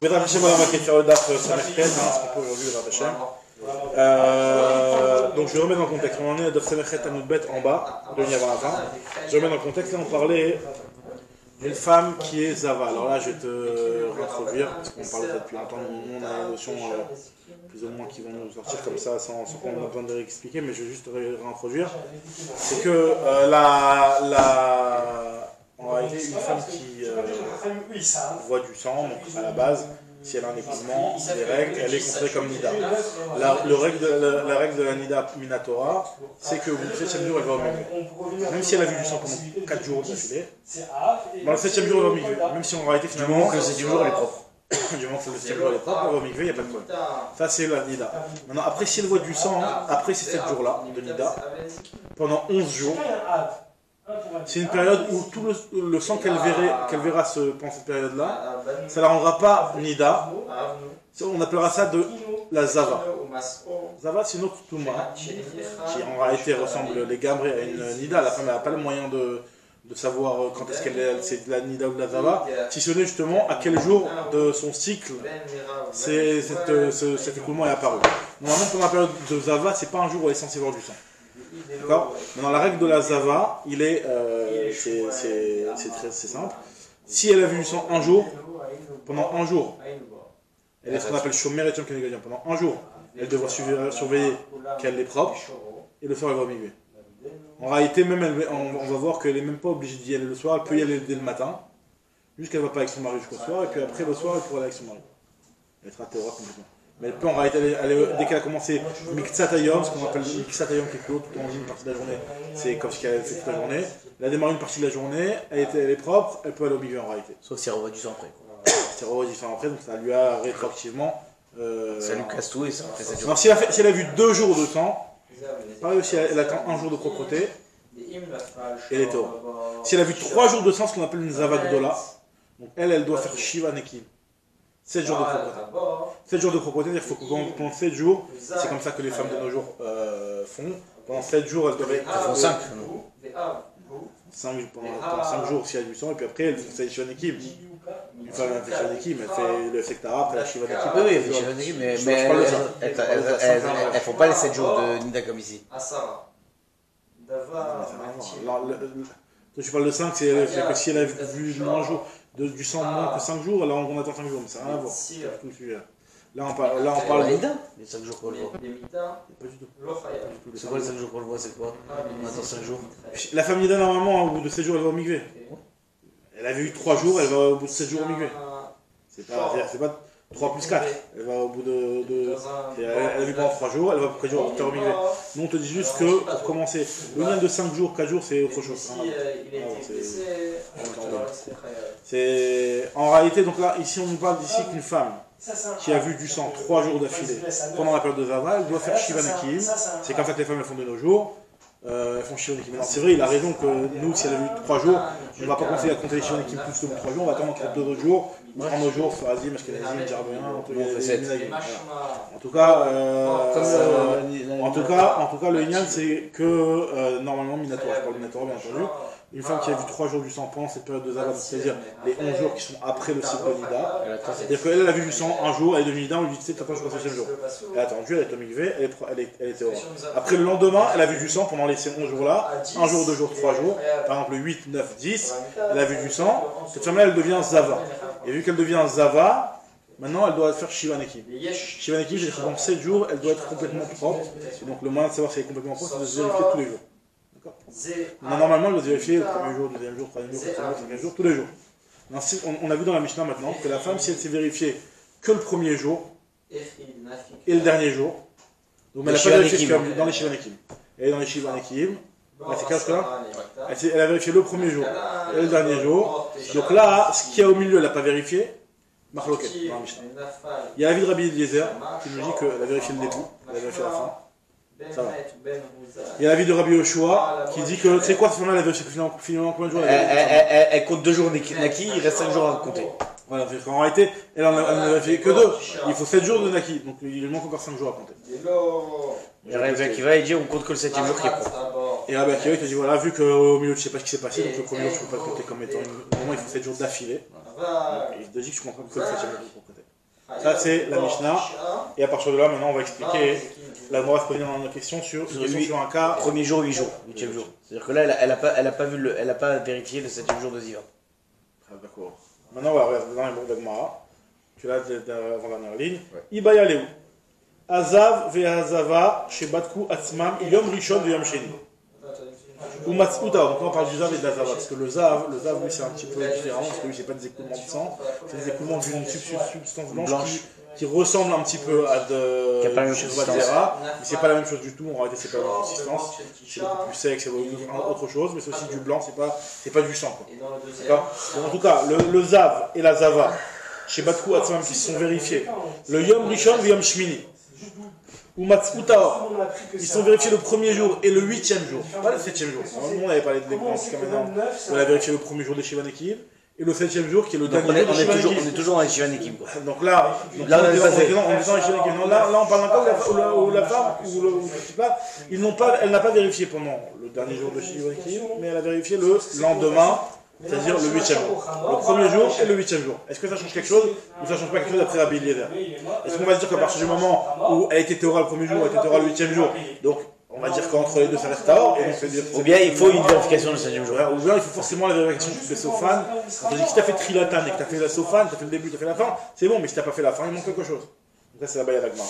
Bezrat Hashem, voilà, on va faire le DAF sur Merkel, ce qu'on peut aujourd'hui, Bezrat Hashem. Donc je remets dans le contexte. On en est à Daf Samechet Amud en bas, de l'Union avant la fin. Je remets dans le contexte. Là, on parlait d'une femme qui est Zava. Alors là, je vais te réintroduire, parce qu'on parle de ça depuis longtemps. On a des notions plus ou moins qui vont nous sortir comme ça, sans qu'on ait besoin de réexpliquer, mais je vais juste réintroduire. C'est que en réalité, une femme qui voit du sang, donc à la base, si elle a un épuisement, des règles, elle est considérée comme Nida. La règle de la Nida Minatora, c'est qu'au bout du 7e jour, elle va au milieu. Même si elle a vu du sang pendant 4 jours d'affilée, dans le 7e jour, elle va au milieu. Même si en réalité, finalement, du moment que le 7e jour, elle est propre. Du moment que le 7e jour, elle est propre, elle va au milieu, il n'y a pas de problème. Ça, c'est la Nida. Maintenant, après, si elle voit du sang, après ces 7 jours-là de Nida, pendant 11 jours, c'est une période où tout le sang qu'elle verra pendant cette période-là, ça ne la rendra pas Nida. On appellera ça de la Zava. Zava, c'est une autre Touma, qui en réalité ressemble les gambrés à une Nida. La femme n'a pas le moyen de savoir quand est-ce c'est de la Nida ou de la Zava, si ce n'est justement à quel jour de son cycle cet écoulement est apparu. Normalement, pendant la période de Zava, c'est pas un jour où elle est censée voir du sang. D'accord. Maintenant, la règle de la Zava, c'est simple. Si elle a vu du sang un jour, pendant un jour, elle est ce qu'on appelle Shomer et Kenegadian. Pendant un jour, elle devra surveiller qu'elle est propre, et le soir, elle va au migrer. En réalité, même on va voir qu'elle n'est même pas obligée d'y aller le soir, elle peut y aller dès le matin, jusqu'à qu'elle ne va pas avec son mari jusqu'au soir, et puis après le soir, elle pourra aller avec son mari. Elle sera théora complètement. Mais elle peut en réalité, dès qu'elle a commencé Miksatayom, ce qu'on appelle Miksatayom qui est tout en une partie de la journée, c'est comme si elle avait fait toute la journée. Elle a démarré une partie de la journée, elle est propre, elle peut aller au milieu en réalité. Sauf si elle revoit du sang après. Si elle revoit du sang après, donc ça lui a rétroactivement. Ça lui casse tout et ça fait 7 jours. Alors si elle a vu 2 jours de sang, pareil aussi, elle attend un jour de propreté, et elle est théora. Si elle a vu 3 jours de sang, ce qu'on appelle une Zavagdola, donc elle doit faire Shiva Nekim. 7 jours de propreté. 7 jours de propreté, c'est-à-dire qu'il faut que pendant 7 jours, c'est comme ça que les femmes de nos jours font. Pendant 7 jours, elles doivent être. Elles font 5. Pendant 5 jours, si elle a du sang, et puis après, elles font Shiva Nekim. Une femme, elle fait Shiva Nekim, elle fait le Sektara, après la Shiva Nekim. Oui, elle fait Shiva Nekim, mais elles font pas les 7 jours de Nida comme ici. Toi, tu parles de 5, c'est que si elle a vu du sang moins que 5 jours, alors on attend 5 jours, mais ça n'a rien à voir. Là, on parle de Nida. Les 5 jours qu'on le voit. Pas du tout. C'est quoi les 5 jours qu'on le voit, c'est quoi? On attend 5 jours. La femme Nida, normalement, au bout de 7 jours, elle va au migvé. Elle avait eu 3 jours, elle va au bout de 7 jours au migvé. C'est pas 3 plus 4. Elle va au bout elle a vu pendant 3 jours, elle va pour 4 jours au migvé. Nous, on te dit juste que, pour commencer, le lien de 5 jours, 4 jours, c'est autre chose. C'est en réalité, donc là, ici, on nous parle d'ici qu'une femme qui a vu du sang 3 jours d'affilée pendant la période de Zava, elle doit faire Shiva Nekim. C'est comme ça que les femmes elles font de nos jours. Elles font Shiva Nekim. C'est vrai, il a raison que nous, si elle a vu 3 jours, on ne va pas commencer à compter les Shiva Nekim plus que 3 jours, on va attendre entre 2 autres jours, prendre nos jours, Farazim, Ashkenazim, Jarbéen, en tout cas, le Inyan, c'est que normalement, Minatora, je parle de Minatora bien entendu, une femme qui a vu 3 jours du sang pendant cette période de Zava, c'est-à-dire les 11 jours qui sont après le cycle de Nida, c'est-à-dire qu'elle a vu du sang un jour, elle est devenue Nida, on lui dit tu sais, t'attends jusqu'au 7e jour. Elle a attendu, elle est au migvé, elle est théora. Après le lendemain, elle a vu du sang pendant ces 11 jours-là, 1 jour, 2 jours, 3 jours, par exemple 8, 9, 10, elle a vu du sang, cette femme-là elle devient Zava. Et vu qu'elle devient Zava, maintenant elle doit faire Shiva Nekim. Shiva Nekim, c'est-à-dire que pendant 7 jours, elle doit être complètement propre, et donc le moyen de savoir si elle est complètement propre, c'est de se vérifier tous les jours. Normalement, elle doit vérifier le premier jour, le deuxième jour, le troisième jour, le quatrième jour, le cinquième jour, tous les jours. On a vu dans la Mishnah maintenant que la femme, si elle s'est vérifiée que le premier jour et le dernier jour, donc elle n'a pas vérifié dans les Shiva Nekim. Elle est dans les Shiva Nekim, elle fait qu'à là, elle a vérifié le premier jour et le dernier jour. Donc là, ce qu'il y a au milieu, elle n'a pas vérifié. Marloquet dans la Mishnah. Il y a l'avis de Rabbi Eliezer qui nous dit qu'elle a vérifié le début, elle a vérifié la fin. Ça va. Il y a l'avis de Rabbi Yoshua qui dit que c'est quoi cette femme-là, elle a vérifié finalement combien de jours elle compte 2 jours Naki, il reste 5 jours à compter. Voilà, en réalité, elle n'en a vérifié que 2. Il faut 7 jours de Naki, donc il lui manque encore 5 jours à compter. Et Rabbi Akiva il dit on compte que le 7e jour qui est propre. Et Rabbi Akiva il te dit voilà, vu qu'au milieu tu sais pas ce qui s'est passé, donc le premier jour tu peux pas le compter comme étant. Au moment il faut 7 jours d'affilée. Il te dit que tu comprends que le 7e jour de propreté. Ça, c'est la Mishnah. Et à partir de là, maintenant, on va expliquer. La Gemara va se poser une question sur un cas. Premier jour, 8 jours, 8e jour. C'est-à-dire que là, elle a pas vérifié le 7e jour de Ziva. D'accord. Maintenant, on va regarder dans les mots de la Gemara. Tu l'as avant la dernière ligne. Ibaya Léou. Azav ve'azava shebatku atzmam yom rishon ve'yom sheni. Ou matzouta, donc on parle du zav et de la zava, parce que le zav, lui c'est un petit peu différent, parce que lui c'est pas des écoulements de sang, c'est des écoulements d'une substance blanche qui ressemble un petit peu à de Vadzera, mais c'est pas la même chose du tout, en réalité c'est pas la même consistance, c'est beaucoup plus sec, c'est autre chose, mais c'est aussi du blanc, c'est pas du sang. D'accord. En tout cas, le zav et la zava, chez Batkou Atzmam qui se sont vérifiés, le yom rishon et yom shmini, ou Matzouta, ils sont vérifiés le premier jour et le 8e jour, pas le 7e jour. Nous on avait parlé de l'écran jusqu'à maintenant, on a vérifié le premier jour des Shivan Ekim et le 7e jour qui est le dernier jour des Shivan Ekim. On est toujours dans les Shivan Ekim. Donc là, on est dans les Shivan Ekim. Là, on parle d'un cas où la femme, elle n'a pas vérifié pendant le dernier jour de Shivan Ekim, mais elle a vérifié le lendemain. C'est-à-dire le 8e jour. Le premier jour et le 8e jour. Est-ce que ça change quelque chose ou ça change pas quelque chose après Rabbi Eliezer? Est-ce qu'on va se dire qu'à partir du moment où elle était Théora le premier jour, elle était Théora le 8e jour, donc on va dire qu'entre les deux ça reste Tahor, ou bien il faut une vérification le 7e jour. Ou bien il faut forcément la vérification du Sofan. C'est-à-dire que si tu as fait Trilatan et que tu as fait la Sofan, tu as fait le début, tu as fait la fin, c'est bon, mais si tu n'as pas fait la fin, il manque quelque chose. Donc ça c'est la Baya d'Agmar.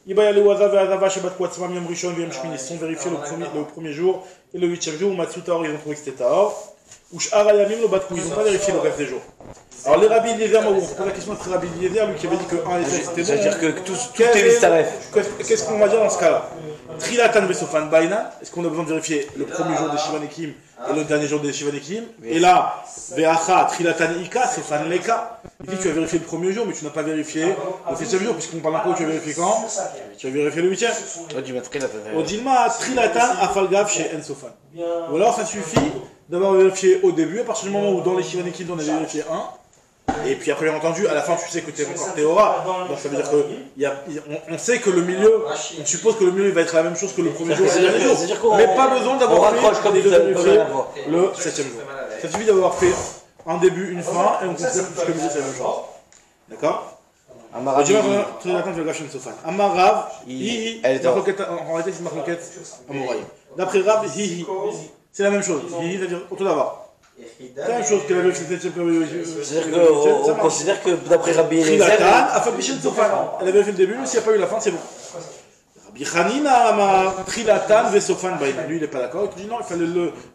Ibaya le Wazav et Azava Shebat Kwatzvam Yom Rishon Yom Shmini, ils sont vérifiés le premier jour et le 8e jour où Matsu Tahor, ils ont trouvé que c'était Tahor. Ou Sh'arayamim le Batkou, ils n'ont pas vérifié le reste des jours. Alors les Rabbi Eliezer, on pose la question à Rabbi Eliezer, lui qui avait dit que 1 et 7 c'était bon. C'est-à-dire que tout est Vistaref. Qu'est-ce qu'on va dire dans ce cas-là? Trilatan Vesofan Baina, est-ce qu'on a besoin de vérifier le premier jour des Shivan Ekim et le dernier jour des Shivan Ekim? Et là, Ve'acha Trilatan Ika, Sofan Leka. Il dit que tu as vérifié le premier jour, mais tu n'as pas vérifié le 7e jour, puisqu'on parle d'un coup, tu as vérifié quand? Tu as vérifié le 8e. Au Dilma, Trilatan Afalgav chez Ensofan. Ou alors ça suffit d'avoir vérifié au début, à partir du moment où dans les Shivan Ekim on a vérifié 1, et puis après bien entendu, à la fin tu sais que tu es encore Théora, donc ça veut dire que on sait que le milieu, on suppose que le milieu va être la même chose que le premier jour et le dernier jour, mais pas besoin d'avoir fait le 7e jour. Ça suffit d'avoir fait un début, une fin, et on considère que le milieu c'est la même chose. D'accord? Amarav, Hihi, en réalité c'est une marquette Amoraï. D'après Rav, Hihi, c'est la même chose. Hihi, c'est-à-dire autour d'avant. C'est la même chose qu'elle avait fait le 7e. C'est-à-dire qu'on considère que d'après Rabbi Eliezer, elle avait fait le début, mais s'il n'y a pas eu la fin, c'est bon. Rabbi Hanina Amar, Trilatan, Vesofan, lui il n'est pas d'accord. Il dit non,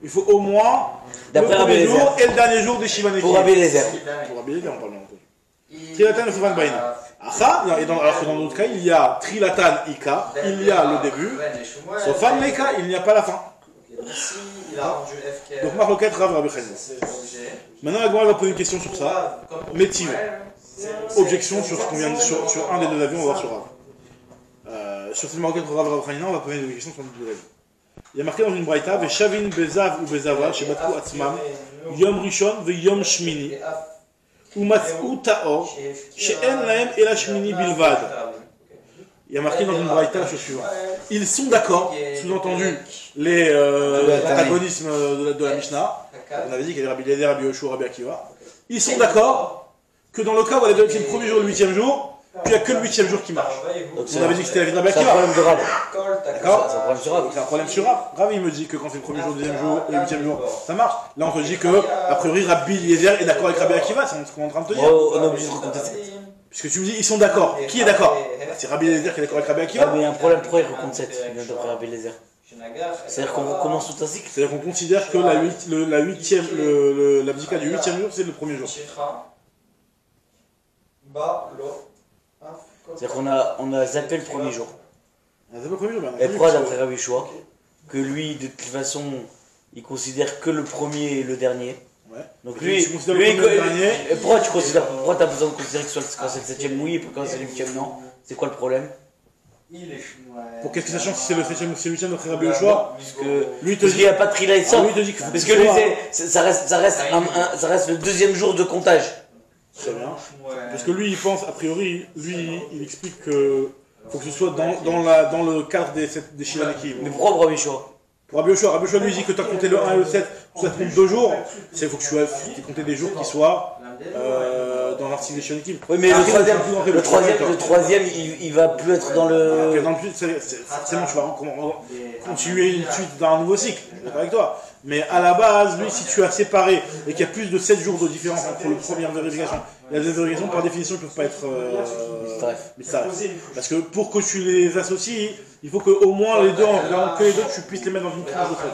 il faut au moins le premier jour et le dernier jour des Shivan Ekim. Pour Rabbi Eliezer. Pour Rabbi Eliezer, on parle bien. Trilatan, Vesofan, Baina. Alors que dans l'autre cas, il y a Trilatan Ika, il y a le début, Sofan Leka, il n'y a pas la fin. Donc Maroquette Rav Rabbi Hanina. Maintenant la Gemara va poser une question sur ça. Métive. Objection sur ce qu'on vient de, sur un des deux avions, on va voir sur Rav. Sur cette Maroquette Rav Rabbi Hanina, on va poser une question sur les deux avions. Il y a marqué dans une braïta, Veshavin Bezav ou Bezava, chez Batkou Atzmam, Yom Rishon ve Yom Shmini. Ou Matzou Taor, she'en lahem et la Shmini Bilvad. Il y a marqué dans une braïta la chose suivante. Ils sont d'accord, sous-entendu les antagonismes de la Mishnah. On avait dit qu'il y avait Rabbi Eliezer, Rabbi Yoshua, Rabbi Akiva. Ils sont d'accord que dans le cas où elle a vérifié le premier jour et le 8e jour, il n'y a que le 8e jour qui marche. Donc on avait dit que c'était la vie de Rabbi Akiva. C'est un problème de Rav. D'accord? C'est un problème sur Rav. Rav il me dit que quand c'est le premier jour, le 2e jour et le 8e jour, ça marche. Là on te dit que, a priori, Rabbi Eliezer est d'accord avec Rabbi Akiva, c'est ce qu'on est en train de te dire. On est obligé de recompter ça. Puisque tu me dis, ils sont d'accord. Qui est d'accord? C'est Rabbi Eliezer qui est d'accord avec Rabbi Akiva. Mais il y a un problème, pourquoi il recompte 7 d'après Rabbi Eliezer? C'est-à-dire qu'on recommence tout un cycle? C'est-à-dire qu'on considère que l'abdika du 8e jour, c'est le premier jour. C'est-à-dire qu'on a zappé le premier jour. On a zappé le premier jour, et pourquoi d'après Rabbi Yoshua, que lui, de toute façon, il considère que le premier et le dernier. Ouais. Donc lui pourquoi tu considères, pourquoi tu as besoin de considérer que quand c'est le 7e oui et quand c'est le 8e non? C'est quoi le problème? Pour qu'est-ce que ça change si c'est le 7e ou c'est le 8e d'après Rabbi Yoshua? Parce qu'il n'y a pas de trila et ça. Parce que lui, ça reste le 2e jour de comptage. Très bien. Parce que lui, il pense, a priori, il explique que faut que ce soit dans le cadre des Shivan Ekim. Mais pourquoi Rabbi Yoshua? Rabbi Yoshua lui dit que tu as compté le 1 et le 7, ça te compte 2 jours. Il faut que tu aies compté des jours qui soient dans l'article des Shonikim. Oui, mais le troisième, il va plus être dans le. Dans le but, forcément, tu vas continuer une suite d'un nouveau cycle, je suis d'accord avec toi. Mais à la base, lui, si tu as séparé et qu'il y a plus de 7 jours de différence entre la première vérification et la deuxième vérification, par définition, ils ne peuvent pas être parce que pour que tu les associes, il faut qu'au moins les deux, que les deux, tu puisses les mettre dans une tranche de truc.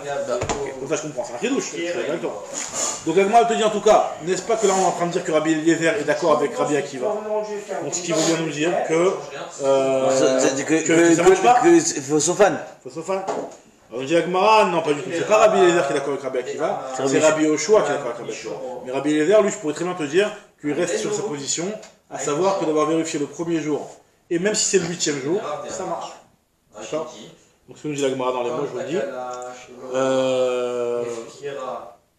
Comme ça, je comprends. C'est un chidouche, je suis d'accord avec toi. Donc, moi, elle te dit en tout cas, n'est-ce pas que là, on est en train de dire que Rabbi Eliezer est d'accord avec Rabbi Akiva. Donc, ce qui veut bien nous dire que. Que Fosofan. On dit Agmara, non pas du tout, c'est pas Rabbi Eliezer qui est d'accord avec Rabbi Akiva, c'est Rabbi Yoshua qui est d'accord avec Rabbi Akiva. Mais Rabbi Eliezer, lui, je pourrais très bien te dire qu'il reste sur sa position, à savoir que d'avoir vérifié le premier jour, et même si c'est le 8e jour, ça marche. D'accord. Donc ce que nous dit l'Agmara dans les mots, je vous dis.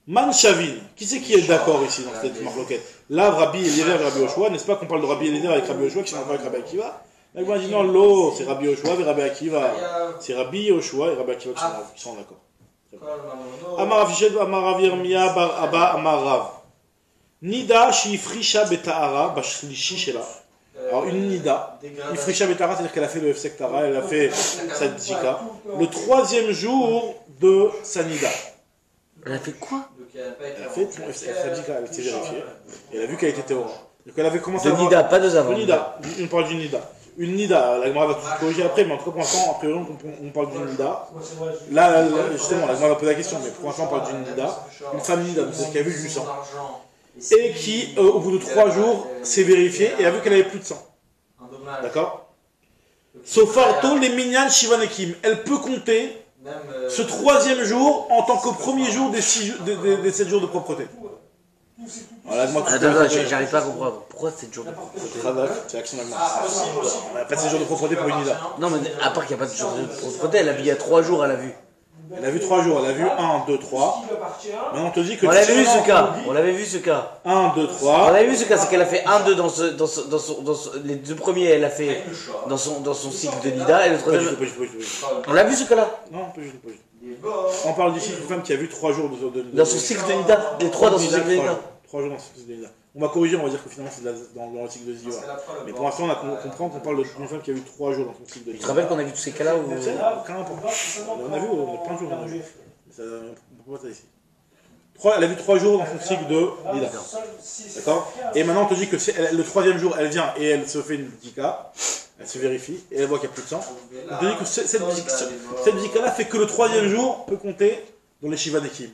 Man Shavin, qui c'est qui est d'accord ici dans cette marloquette? Là, Rabbi Eliezer et Rabbi Yoshua, n'est-ce pas qu'on parle de Rabbi Eliezer avec Rabbi Yoshua qui sont d'accord avec Rabbi Akiva? Là, il dit non, l'eau, c'est Rabbi Yoshua et Rabbi Akiva. C'est Rabbi Yoshua et Rabbi Akiva qui sont d'accord. Amar Avishad, Amar Rav Yirmiyah bar Abba, Amar Rav. Nida shifrisha betahara bashlishi shela. Alors une nida, ifrisha betahara, c'est-à-dire qu'elle a fait le Hefsek Tara, elle a fait sa tzika, le 3e jour de sa nida. Elle a fait quoi? Elle a fait sa tzika, elle s'est vérifiée, et elle a vu qu'elle était théora. Donc elle avait commencé à avoir... nida, pas deux avant. Nida, on parle d'une nida. Une nida, la Gemara va tout corriger après, mais en tout cas pour l'instant, après on parle d'une nida. Là, justement, la Gemara va poser la question, mais pour l'instant on parle d'une nida. Une femme nida, donc c'est-à-dire qui a vu du sang. Et qui, au bout de 3 jours, s'est vérifiée et a vu qu'elle avait plus de sang. D'accord? Sofarto les minyan shivanekim. Elle peut compter ce 3e jour en tant que premier jour des 7 jours de propreté. Attends, j'arrive pas à comprendre. Pourquoi 7 jours de propreté? C'est l'action d'Agmar. On n'a pas de 7 jours de propreté pour une nida. Non, mais à part qu'il n'y a pas de jours de propreté, elle a vu il y a 3 jours, elle a vu. Elle a vu 3 jours, elle a vu 1, 2, 3. Maintenant on te dit que... On l'avait vu ce cas. On l'avait vu ce cas. 1, 2, 3. On avait vu ce cas, c'est qu'elle a fait 1, 2 les 2 premiers, elle a fait dans son cycle de Nida et le troisième. On l'a vu ce cas-là? Non, pas du tout. On parle d'ici d'une femme qui a vu 3 jours de dans son cycle de Nida, les 3 dans son cycle de Nida. 3 jours dans son cycle de Nida. On va corriger, on va dire que finalement c'est dans le cycle de Ziva. Mais pour l'instant, on comprend qu'on parle d'une femme qui a vu 3 jours dans son cycle de Nida. Tu te rappelles qu'on a vu tous ces cas-là où... Qu'importe. On a vu, on a plein de jours, on a vu. On voit ça ici. Elle a vu 3 jours dans son cycle de Nida. D'accord? Et maintenant, on te dit que le 3e jour, elle vient et elle se fait une bdika. Elle se vérifie et elle voit qu'il n'y a plus de sang. On te dit que cette bdika-là fait que le 3e jour peut compter dans les Shiva Nekim.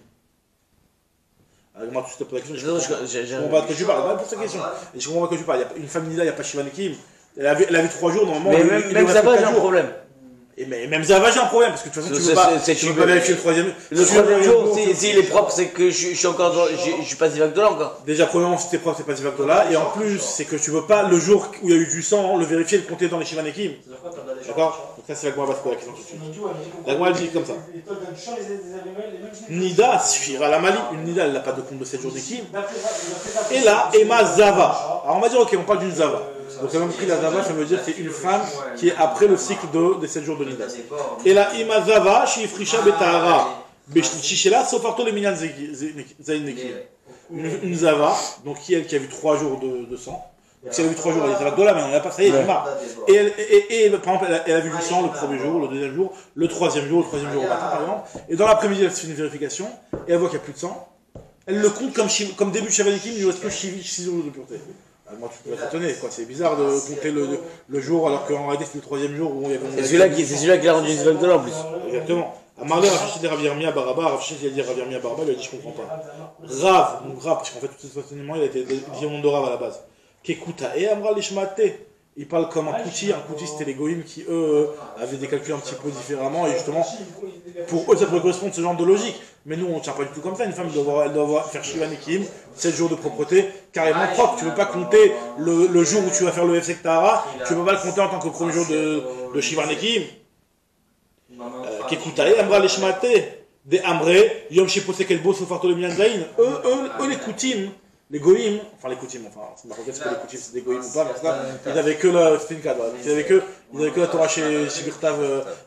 Moi, tu te poses la question, je comprends pas de quoi tu parles. Pour cette question. Et je comprends pas de quoi tu parles. Une femme Nida, il n'y a pas Shiva Nekim. Elle a vu 3 jours, normalement. Mais même ça va, j'ai un problème. Et même Zava, j'ai un problème, parce que de toute façon, tu peux pas vérifier le 3e. Le 3e jour, s'il est propre, c'est que je suis encore je suis pas Zivakdola encore. Déjà, premièrement, si t'es propre, c'est pas Zivakdola. Et en plus, c'est que tu veux pas, le jour où il y a eu du sang, le vérifier et le compter dans les Shivanekim. D'accord? Donc ça, c'est la Gemara va se poser la question tout de suite. La Gemara, elle dit comme ça. Nida suffira la Mali. Une Nida, elle n'a pas de compte de 7 jours d'Ekim. Et là, Emma Zava. Alors on va dire, ok, on parle d'une Zava. Donc ça m'a compris, la Zava, ça veut dire que c'est une femme qui est après le cycle des 7 jours de Nida. Et la Ima Zava, Shifrisha Betahara, Beshlichishela, Sofarto le Minyan Zaineki. Une Zava, donc qui a vu 3 jours de sang. Donc si elle a vu 3 jours, elle est Zava de là, mais on n'a pas, ça y est, elle est marre. Et par exemple, elle a vu du sang le premier jour, le deuxième jour, le troisième jour au matin par exemple. Et dans l'après-midi, elle se fait une vérification, et elle voit qu'il n'y a plus de sang. Elle le compte comme début de Shavanikim, il ne reste que 6 jours de pureté. Moi, tu peux t'étonner, quoi. C'est bizarre de compter le jour alors qu'en réalité c'est le 3e jour où il y avait. C'est celui-là qui a rendu une de en plus. Exactement. Amarlé Rafishit et Rav Yirmiyah Baraba, Rafishit il a dit Rav Yirmiyah Baraba, il a dit je comprends pas. Rav, parce qu'en fait tout cet enseignement il a été dit au monde de Rav à la base. Kekuta et Amra Lishmate. Il parle comme un kouti c'était les goïms qui eux avaient des calculs un petit peu différemment et justement pour eux ça pourrait correspondre à ce genre de logique. Mais nous on ne tient pas du tout comme ça, une femme elle doit faire Shiva Nekim, 7 jours de propreté, carrément propre. Tu ne veux pas compter le jour où tu vas faire le Hefsek Tahara, tu ne peux pas le compter en tant que premier jour de Shiva Nekim. Kekutae, Amra Leshmate, des Amré, Yom Sheposek Elbo, Sofarto le Minyan Zain, eux les Koutim. Les goïms, enfin les Koutim, c'est marqué ce que les Koutim c'est des goïms ou pas, mais ça, ils avaient que la, c'était une cadre, ils avaient que la Torah chez Birtav,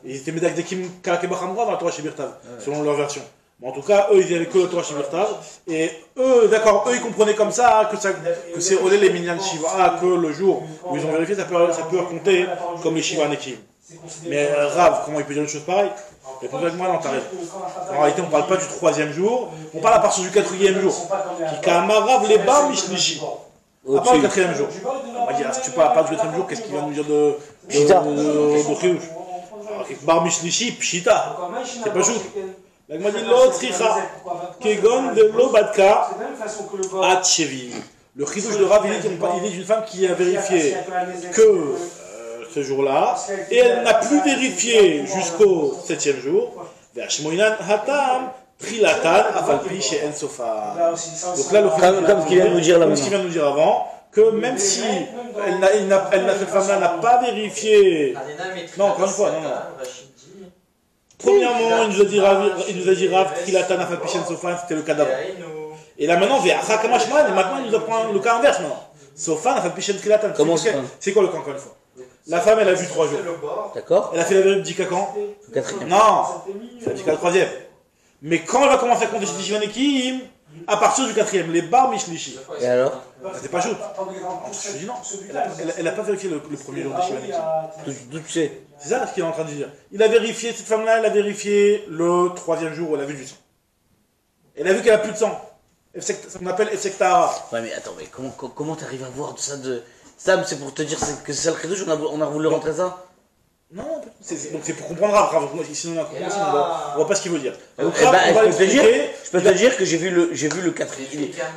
ils étaient médailles d'Ekim Kalakebach Amra dans la Torah chez Birtav, selon leur version. Mais en tout cas, eux, ils avaient que le Torah Shivirtav. Et eux, d'accord, eux, ils comprenaient comme ça que c'est Olé les Minyan Shiva, que le jour où ils ont vérifié, ça peut compter comme les Shiva Nekim. Mais Rav, comment il peut dire une chose pareille? Réponds avec moi, non, t'as raison. En réalité, on ne parle pas du 3e jour, on parle à partir du 4e jour. Qui Rav les Bar Mishlishi. À part le 4e jour. On va dire, si tu parles pas du 4e jour, qu'est-ce qu'il va nous dire de Chidouche? Bar Mishlishi, Pshita. C'est pas chou. Donc, m'a dit l'autre Kegon de l'Obadka Atchevi. Le chidouche de Rav, il est d'une femme qui a vérifié que ce jour-là, et elle n'a plus vérifié jusqu'au 7e jour. Hatam Trilatan Afalpi chez Ensofa. Donc là, comme ce qu'il vient de nous dire là comme ce qu'il vient de nous dire avant, que même si cette femme-là n'a pas vérifié. Non, encore une fois, non. Premièrement, il nous a dit Rav, Trilatan, Afalpichen, Sofan, c'était le cas d'avant. Et là maintenant, Kamashman, et maintenant il nous apprend le cas inverse maintenant. Sofan, Afalpichen, Trilatan. C'est quoi le cas encore une fois? La femme, elle a vu 3 jours. D'accord. Elle a fait la vérification quand? Le 4e. Non, c'est la le 3e. Mais quand elle va commencer à compter chez Shivanekim, à partir du 4e, les bar Mishlishi. Et alors? C'était pas chaud. Je dis non. Elle n'a pas vérifié le premier jour de Shivanekim. D'où tu sais? C'est ça ce qu'il est en train de dire. Il a vérifié, cette femme-là, elle a vérifié le 3e jour où elle a vu du sang. Elle a vu qu'elle a plus de sang. Ce qu'on appelle Efsektara. Ouais, mais attends, mais comment t'arrives à voir ça de. Sam, c'est pour te dire que c'est ça le chidouche, on a voulu rentrer ça? Non, donc c'est pour comprendre Rav. Sinon on voit pas ce qu'il veut dire. Donc, je peux te dire que j'ai vu le 4e.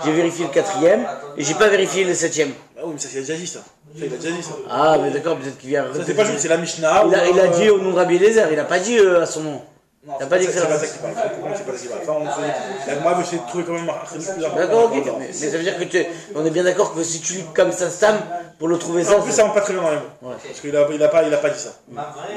J'ai vérifié le 4e et j'ai pas vérifié le 7e. Ah oui, mais ça, il a déjà dit ça. Il a déjà dit ça. Ah, mais d'accord, peut-être qu'il vient. Ça, c'est pas juste, c'est la Mishnah. Il a dit au nom de Rabbi Eliezer, il a pas dit à son nom. Non, c'est pas ça qui parle. C'est pas ça qui parle. Moi, je vais essayer de trouver quand même un plus important. D'accord, ok. Mais ça veut dire que on est bien d'accord que si tu lis comme ça, Sam, pour le trouver ça. En plus, ça rentre pas très bien dans les mots. Parce qu'il a pas dit ça.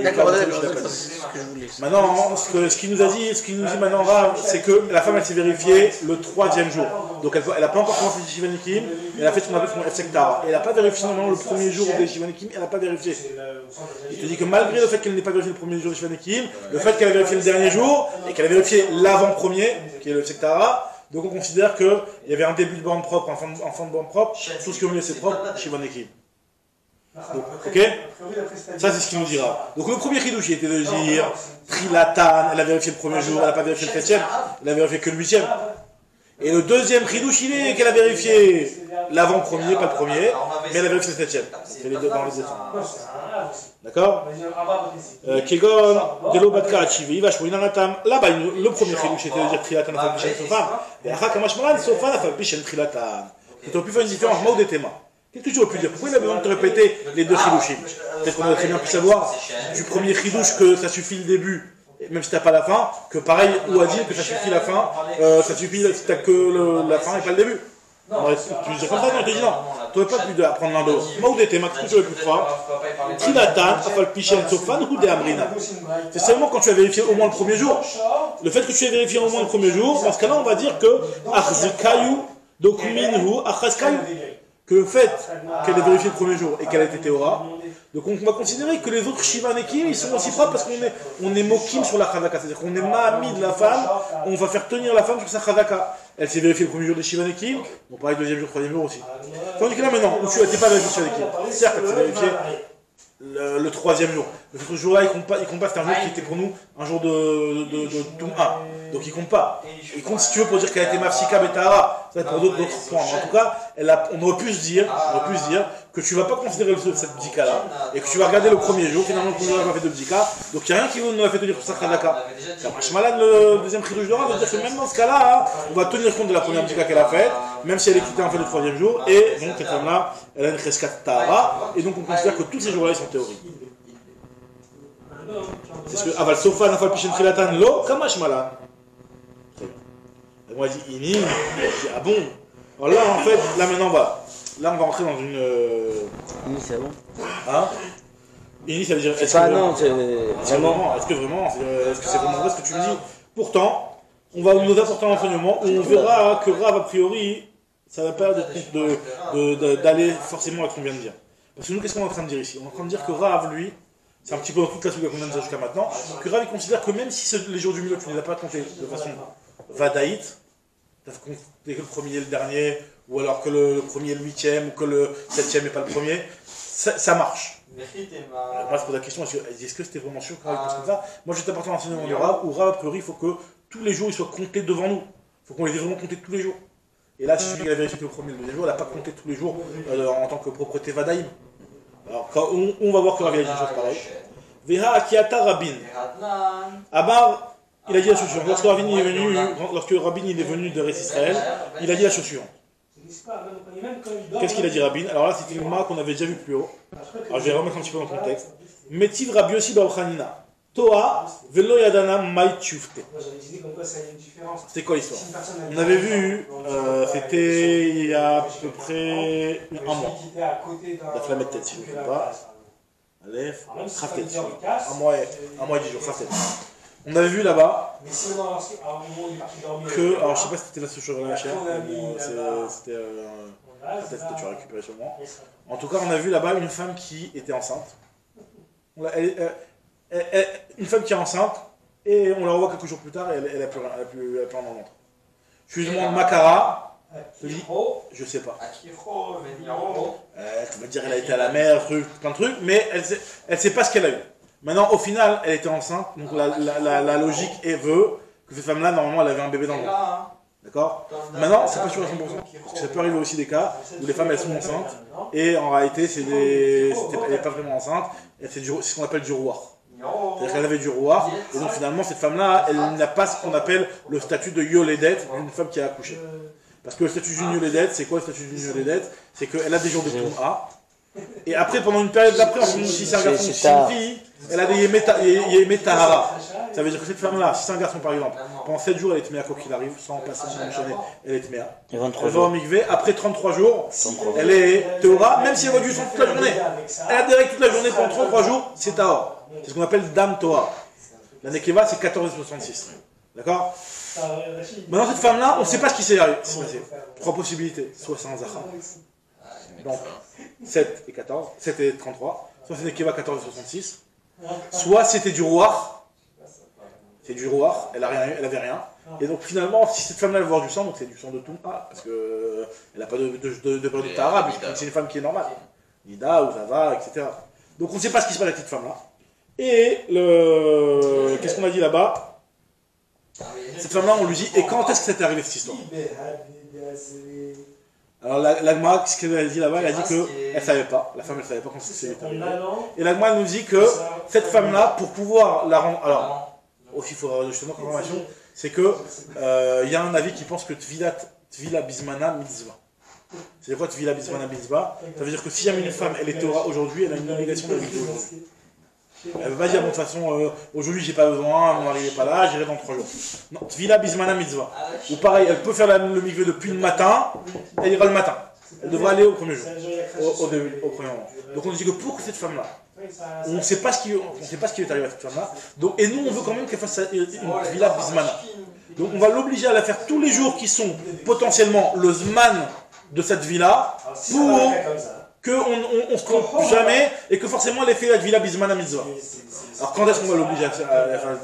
D'accord, c'est ce que je voulais. Maintenant, ce qu'il nous dit maintenant, Rav, c'est que la femme, elle s'est vérifiée le 3e jour. Donc, elle n'a pas encore commencé les Shivanikim, elle a fait ce qu'on appelle son Efsektara. Et elle n'a pas vérifié normalement le premier jour des Shivanikim, elle n'a pas vérifié. Il te dit que malgré le fait qu'elle n'ait pas vérifié le premier jour des Shivanikim, le fait qu'elle a vérifié le dernier jour, et qu'elle a vérifié l'avant-premier, qui est le Efsektara, donc on considère qu'il y avait un début de bande propre, un fin de bande propre, tout ce qui est au milieu c'est propre, Shivanikim. Ok? Ça c'est ce qu'il nous dira. Donc le premier chidouche était de dire Trilatan, elle a vérifié le premier jour, elle n'a pas vérifié le 7e, elle a vérifié que le 8e. Et le deuxième chidouche il est qu'elle a vérifié l'avant-premier, pas le premier, mais elle a vérifié le 7e. C'est les deux dans les deux sens. D'accord? Kegon, Delo Batka Achivi, Vachmo Inanatam. Là-bas, le premier chidouche était de dire Trilatan, Afalpichen, Sofan. Et Achak Kamashmalan, Sofan, Afalpichen, Trilatan. Tu aurais pu faire une différence, Mao des Thémas. Qu'est-ce que tu aurais pu dire? Pourquoi il a besoin de te répéter les deux chidouchim? Peut-être qu'on aurait très bien pu savoir du premier chidouche que ça suffit le début, même si t'as pas la fin, que pareil, ou à dire que ça suffit la fin, ça suffit si t'as que la fin et pas le début. Tu dis comme ça, non, je te dis non. Tu n'aurais pas pu apprendre l'un de l'autre. Maoudé, qu'est-ce que tu aurais pu faire? Trilatan, Afalpichen, Sofan ou de Amrina. C'est seulement quand tu as vérifié au moins le premier jour. Le fait que tu aies vérifié au moins le premier jour, dans ce cas-là, on va dire que Achzikayu, Dokuminhu, Achazkayu. Que le fait qu'elle ait vérifié le premier jour et qu'elle ait été Théora, donc on va considérer que les autres Shivanekim, ils sont aussi propres parce qu'on est Mokim sur la Chazaka, c'est-à-dire qu'on est Mahami de la femme, on va faire tenir la femme sur sa Chazaka. Elle s'est vérifiée le premier jour des Shivanekim, on parlait deuxième jour, troisième jour aussi. Tandis que là maintenant, où tu n'étais pas vérifié Shivanekim, certes elle s'est vérifiée le 3e jour. Ce jour-là, il compte pas, c'est un jour qui était pour nous un jour de Toum'a. Donc il compte pas. Il compte si tu veux pour dire qu'elle a été Mafsika Betahara. Ça va être pour d'autres points. En tout cas, on aurait pu se dire que tu ne vas pas considérer cette bdika-là et que tu vas regarder le premier jour. Finalement, le premier jour, elle n'a pas fait de bdika. Donc il n'y a rien qui nous a fait tenir sur sa Khadaka. Shmalan, le deuxième chidouche de Rav, veut dire que même dans ce cas-là, on va tenir compte de la première bdika qu'elle a faite, même si elle est quittée en fait le 3e jour. Et donc cette femme-là, elle a une Cheskat Tahara. Et donc on considère que tous ces jours-là, ils sont théoriques. C'est ce que Aval Sofa Nafal Pishen Trilatan Lo Kamash Malan. Très bien. Et moi, il dit Ini. Je dis ah bon. Alors là, en fait, là maintenant, on va rentrer dans une. Ini, c'est bon. Hein? Ini, ça veut dire. C'est pas non, c'est vraiment. Est-ce que c'est vraiment vrai ce que tu me dis? Pourtant, on va nous apporter un enseignement où on verra que Rav, a priori, ça va pas d'aller forcément à ce qu'on vient de dire. Parce que nous, qu'est-ce qu'on est en train de dire ici? On est en train de dire que Rav, lui, c'est un petit peu dans toute la souga qu'on vient de dire jusqu'à maintenant, que Rav il considère que même si les jours du milieu tu ne les as pas comptés de façon Vadaït, t'as compté que le premier et le dernier, ou alors que le premier et le huitième, ou que le septième et pas le premier, ça marche. Moi, je pose la question, est-ce que c'était vraiment sûr comme ça? Moi, j'étais apporté un enseignement de Rav, où Rav, a priori, il faut que tous les jours, ils soient comptés devant nous. Il faut qu'on les ait vraiment comptés tous les jours. Et là, c'est celui qui a vérifié que le premier et le deuxième jour, il n'a pas compté tous les jours en tant que propreté Vadaïm. Alors, on va voir que Rav a dit une chose pareille. Veha Akiata Rabin. Amar, il a dit la chose suivante. Lorsque Rabin il est venu de Rés Israël, il a dit la chose suivante. Qu'est-ce qu'il a dit Rabin? Alors là, c'était une marque qu'on avait déjà vu plus haut. Alors je vais remettre un petit peu dans le contexte. Metiv Rabbi Yossi Baruchanina. Toa Velo Yadana Mai Tchoufte. C'était quoi l'histoire? On avait vu, c'était il y a à peu près un mois. La flamme de tête, si je ne me trompe pas. Aleph, Khaftet. Un mois et 10 jours, Khaftet. On avait vu là-bas que, alors je sais pas si c'était la chose de la chair, c'était peut-être tu as récupéré sur moi. En tout cas, on a vu là-bas une femme qui était enceinte. Une femme qui est enceinte, et on la revoit quelques jours plus tard, et elle a plus rien dans le ventre. Je lui demande Makara, je dis, je sais pas. Tu vas dire, elle a été à la mer, plein de trucs, mais elle sait pas ce qu'elle a eu. Maintenant, au final, elle était enceinte, donc la logique veut que cette femme-là, normalement, elle avait un bébé dans le ventre. D'accord? Maintenant, c'est pas sûr à 100%. Parce que ça peut arriver aussi des cas où les femmes, elles sont enceintes, et en réalité, elle n'est pas vraiment enceinte, et c'est ce qu'on appelle du roi. C'est-à-dire qu'elle avait du roi, et donc finalement, cette femme-là, elle n'a pas ce qu'on appelle le statut de Yoledet, une femme qui a accouché. Parce que le statut d'une Yoledet, c'est quoi le statut d'une Yoledet? C'est qu'elle a des jours de Touma. Et après, pendant une période d'après, si c'est un garçon, si c'est une fille, elle a des Yemetahara. Ça veut dire que cette femme-là, si c'est un garçon par exemple, pendant 7 jours, elle est Tméa quoi qu'il arrive, sans passer, sans enchaîner, elle est Tméa. Elle va au Mikvé, après 33 jours, elle est Théora, même si elle voit du sang toute la journée. Elle a des règles toute la journée pendant 33 jours, c'est Tahor. C'est ce qu'on appelle Dam Toa. La Nekeva, c'est 14,66. D'accord? Maintenant, cette femme-là, on ne sait pas ce qui s'est passé. 3 possibilités. Soit c'est un Zachar. Donc, 7 et 14, 7 et 33. Soit c'est Nekeva 14,66. Soit c'était du roi. C'est du roi, elle avait rien. Et donc finalement, si cette femme-là veut voir du sang, donc c'est du sang de Touma, parce qu'elle n'a pas de période de Tahara, puisque c'est une femme qui est normale. Nida, ou Zava, etc. Donc on ne sait pas ce qui se passe avec cette femme-là. Et qu'est-ce qu'on a dit là-bas? Cette femme-là, on lui dit, et quand est-ce que ça t'est arrivé cette histoire? Alors l'Agma, ce qu'elle a dit là-bas, elle a dit qu'elle ne savait pas, la femme elle ne savait pas quand c'est arrivé. Et l'Agma nous dit que cette femme-là, pour pouvoir la rendre... Alors, aussi il faudra justement comme information, c'est que y a un avis qui pense que Tvila Bismana Mitzvah. C'est quoi Tvila Bismana Mitzvah? Ça veut dire que si une femme, elle est Torah aujourd'hui, elle a une obligation de la Mitzvah aujourd'hui. Elle ne va pas dire, bon, de toute façon, aujourd'hui j'ai pas besoin, mon mari n'est pas là, j'irai dans 3 jours. Non, Tvila Bismana Mitzvah. Ou pareil, elle peut faire le mikvé depuis le matin, elle ira le matin. Elle devra aller au premier jour, au premier moment. Donc on dit que pour que cette femme-là, on ne sait pas ce qui est arrivé à cette femme-là, et nous on veut quand même qu'elle fasse une Tvila Bismana. Donc on va l'obliger à la faire tous les jours qui sont potentiellement le Zman de cette villa, pour qu'on ne se trompe jamais et que forcément elle ait fait la Tvila Bismana Mitzvah. Alors quand est-ce qu'on va l'obliger à faire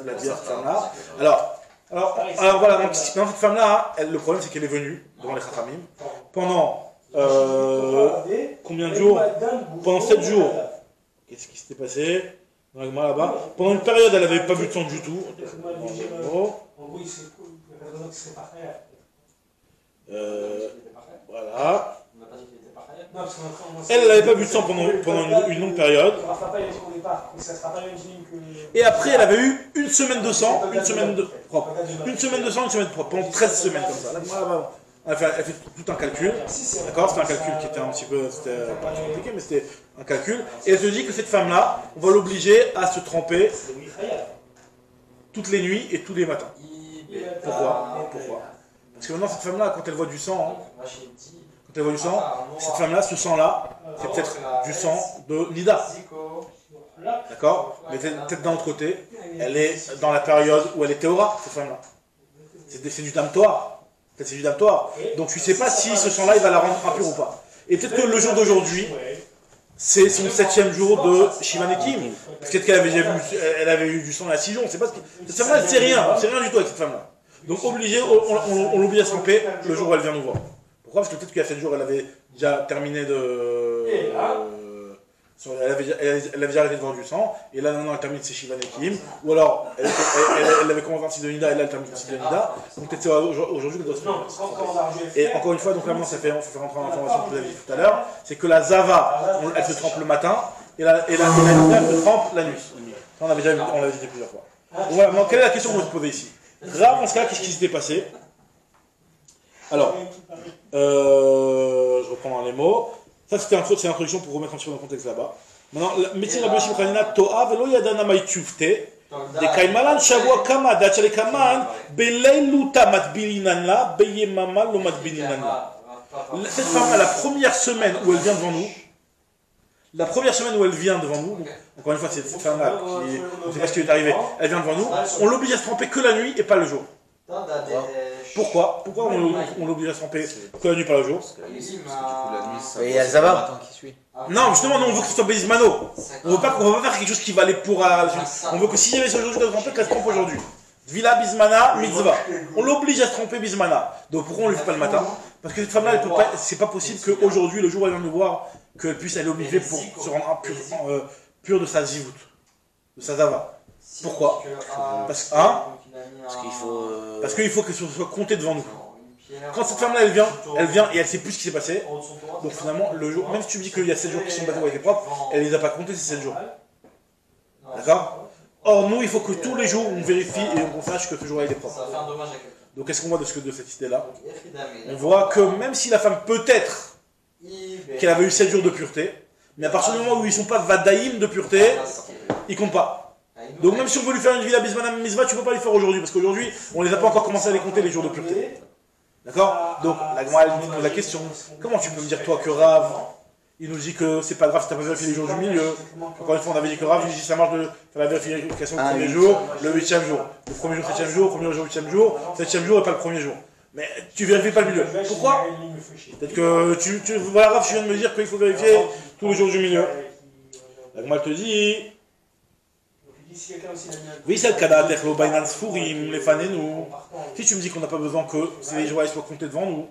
la Tvila cette femme-là? Alors voilà, donc, cette femme-là, le problème c'est qu'elle est venue devant les Chachamim pendant combien de jours? Pendant 7 jours. Qu'est-ce qui s'était passé là-bas? Pendant une période, elle n'avait pas vu de sang du tout. Voilà. Elle n'avait pas vu de sang pendant une longue période. Et après, elle avait eu une semaine de sang, une semaine de propre. Une semaine de sang, une semaine de propre. Pendant 13 semaines comme ça. Là, elle fait tout un calcul. D'accord? C'était un calcul qui était un petit peu. C'était pas très compliqué, mais c'était un calcul. Et elle se dit que cette femme-là, on va l'obliger à se tremper toutes les nuits et tous les matins. Pourquoi? Parce que maintenant, cette femme-là, quand elle voit du sang, quand elle voit du sang, cette femme-là, ce sang-là, c'est peut-être du sang de Nida. D'accord? Mais peut-être d'un autre côté, elle est dans la période où elle est Théora, cette femme-là. C'est du Dam-Toa. Peut-être c'est du Dam-Toa. Donc tu ne sais pas si ce sang-là, il va la rendre impure ou pas. Et peut-être que le jour d'aujourd'hui, c'est son 7e jour de Shivanekim. Peut-être qu'elle avait eu du sang il y a 6 jours. On ne sait pas ce que... Cette femme-là, elle ne sait rien. Elle ne sait rien du tout avec cette femme-là. Donc obligé, on l'oblige à se tromper le jour où elle vient nous voir. Pourquoi? Parce que peut-être qu'il y a 7 jours, elle avait déjà terminé de... Elle avait déjà arrêté de voir du sang, et là maintenant elle termine ses Shivan et Kim, ou alors elle avait commencé un cycle de Nida, et là elle termine son cycle de Nida, donc peut-être aujourd'hui elle doit se tromper. Et encore une fois, donc là maintenant ça fait rentrer en information que vous avez dit tout à l'heure, c'est que la Zava, elle se trempe le matin, et la Nida elle se trempe la nuit. Ça on l'avait déjà dit plusieurs fois. Donc voilà, maintenant quelle est la question que vous vous posez ici? Grave, en ce cas, qu'est-ce qui s'était passé? Alors, je reprends dans les mots. Ça, c'était l'introduction pour remettre un petit peu dans le contexte là-bas. Maintenant, médecine Rabbi Yoshim Chanina, To'a velo yadana maïtchoufte, de Kaimalan shavua kama, dachale kaman, beleiluta matbilinanla, beyemama lo matbilinanla. Cette femme, la première semaine où elle vient devant nous, donc, encore une fois, c'est cette femme-là qui, on ne sait pas ce qui lui est arrivé, elle vient devant nous, on l'oblige à se tremper que la nuit et pas le jour. Pourquoi on l'oblige à se tremper que la nuit, pas le jour? Parce que du coup, la nuit, ça. Et il y a le Zava qui suit. Non, justement, non, on veut que ce soit Bézimano. On veut pas faire quelque chose qui va aller pour la suite. On veut que s'il y avait ce jour de tremper, qu'elle se trompe aujourd'hui. Vila Bismana, mitzvah. On l'oblige à se tromper Bismana. Donc pourquoi on ne le fait pas le matin? Parce que cette femme-là, c'est pas possible qu'aujourd'hui, le jour où elle vient nous voir, qu'elle puisse aller au mikvé pour se rendre pur de sa zivut, de sa zava. Pourquoi? Parce qu'il faut que ce soit compté devant nous. Quand cette femme-là, elle vient et elle sait plus ce qui s'est passé. Donc finalement, le jour, même si tu me dis qu'il y a 7 jours qui sont passés où elle était propre, elle les a pas comptés ces 7 jours. D'accord? Or, nous, il faut que tous les jours, on vérifie et on sache que ce jour-là, il est propre. Donc, qu'est-ce qu'on voit de cette idée-là? On voit que même si la femme, peut-être, qu'elle avait eu 7 jours de pureté, mais à partir du moment où ils ne sont pas vadaïm de pureté, ils ne comptent pas. Donc, même si on veut lui faire une villa bismana misva, tu ne peux pas lui faire aujourd'hui, parce qu'aujourd'hui, on ne les a pas encore commencé à les compter, les jours de pureté. D'accord? Donc, la Gemara, elle nous pose la question, comment tu peux me dire, toi, que Rav, il nous dit que c'est pas grave si tu n'as pas vérifié les jours du milieu? Encore une fois, on avait dit que Rav, il dit ça marche de faire la vérification le premier jour, le 8e jour. Le premier jour, 7e jour, le premier jour, 8e jour, 7e jour et pas le premier jour. Mais tu vérifies pas le milieu. Pourquoi? Peut-être que voilà, Rav, tu viens de me dire qu'il faut vérifier tous les jours du milieu. La Gemara te dit. Oui, c'est le cas si tu me dis qu'on n'a pas besoin que ces jours soient comptés devant nous,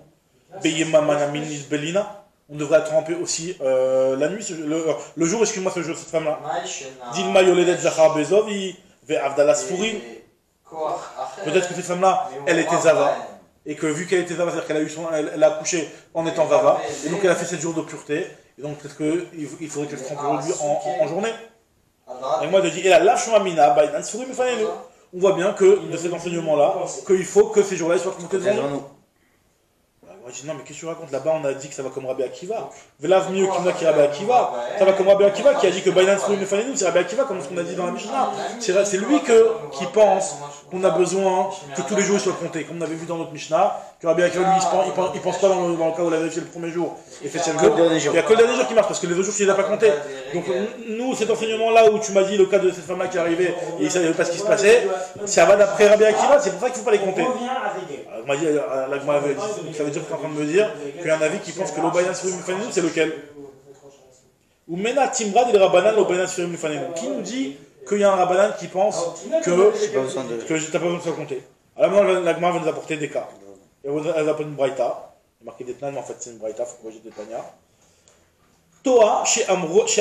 on devrait être trempé aussi la nuit, le jour, excuse-moi, ce jour, cette femme-là. Peut-être que cette femme-là, elle était Zava, et que vu qu'elle était Zava, c'est-à-dire qu'elle a accouché en étant Zava, et donc elle a fait 7 jours de pureté, et donc peut-être qu'il faudrait qu'elle se trempe aujourd'hui en journée. Et moi, je dis, on voit bien que de cet enseignement-là, qu'il faut que ces jours-là soient comptés devant nous. Moi, je dis, non, mais qu'est-ce que tu racontes? Là-bas, on a dit que ça va comme Rabbi Akiva. Velav mieux Kimna qui Rabbi Akiva. Ça va comme Rabbi Akiva qui a dit que Bainan Sfourim Mefanenu, c'est Rabbi Akiva, comme ce qu'on a dit dans la Mishnah. C'est lui qui pense qu'on a besoin que tous les jours ils soient comptés. Comme on avait vu dans notre Mishnah, que Rabbi Akiva, lui, il pense pas dans le cas où il a vérifié le premier jour et fait 7 jours. Il n'y a que le dernier jour qui marche parce que les autres jours, tu ne les as pas comptés. Donc, nous, cet enseignement-là où tu m'as dit le cas de cette femme-là qui est arrivée et il ne savait pas ce qui se passait, ça va d'après Rabbi Akiva, c'est pour ça qu'il ne faut pas les compter. Ça veut dire que tu es en train de me dire qu'il y a un avis qui pense que l'Obayan Sfirim Mufanenu, c'est lequel? Ou Mena Timbrad et le Rabbanan l'Obayan Sfirim Mufanenu. Qui nous dit qu'il y a un Rabbanan qui pense que tu n'as pas besoin de se compter? Alors maintenant, la Gemara va nous apporter des cas. Elle va apporter une braïta. Il y a marqué des Tnan, mais en fait c'est une braïta, il faut corriger des Tanya. Toa chez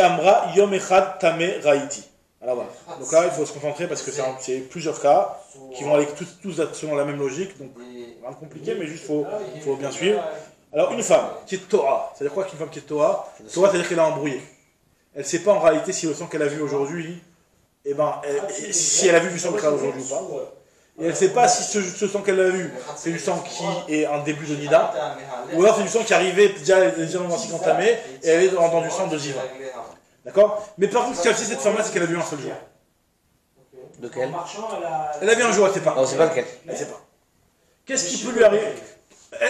Amra Yom Echad Tame Raïti. Alors voilà. Donc là, il faut se concentrer parce que c'est plusieurs cas qui vont aller tous selon la même logique. Donc rien de compliqué, mais juste il faut bien suivre. Alors une femme qui est Torah, c'est-à-dire quoi qu'une femme qui est Torah? Torah, c'est-à-dire qu'elle a embrouillé. Elle ne sait pas en réalité si le sang qu'elle a vu aujourd'hui, si elle a vu du sang qu'elle a aujourd'hui ou pas. Et elle ne sait pas si ce sang qu'elle a vu, c'est du sang qui est un début de Nida, ou alors c'est du sang qui arrivait déjà dans un cycle entamé, et elle est dans du sang de Ziva. D'accord? Mais par contre, ce qu'a fait cette femme-là, c'est qu'elle a vu un seul jour. Lequel? Elle a vu un jour, elle ne sait pas. On ne sait pas lequel. Elle ne sait pas. Qu'est-ce qui peut lui arriver?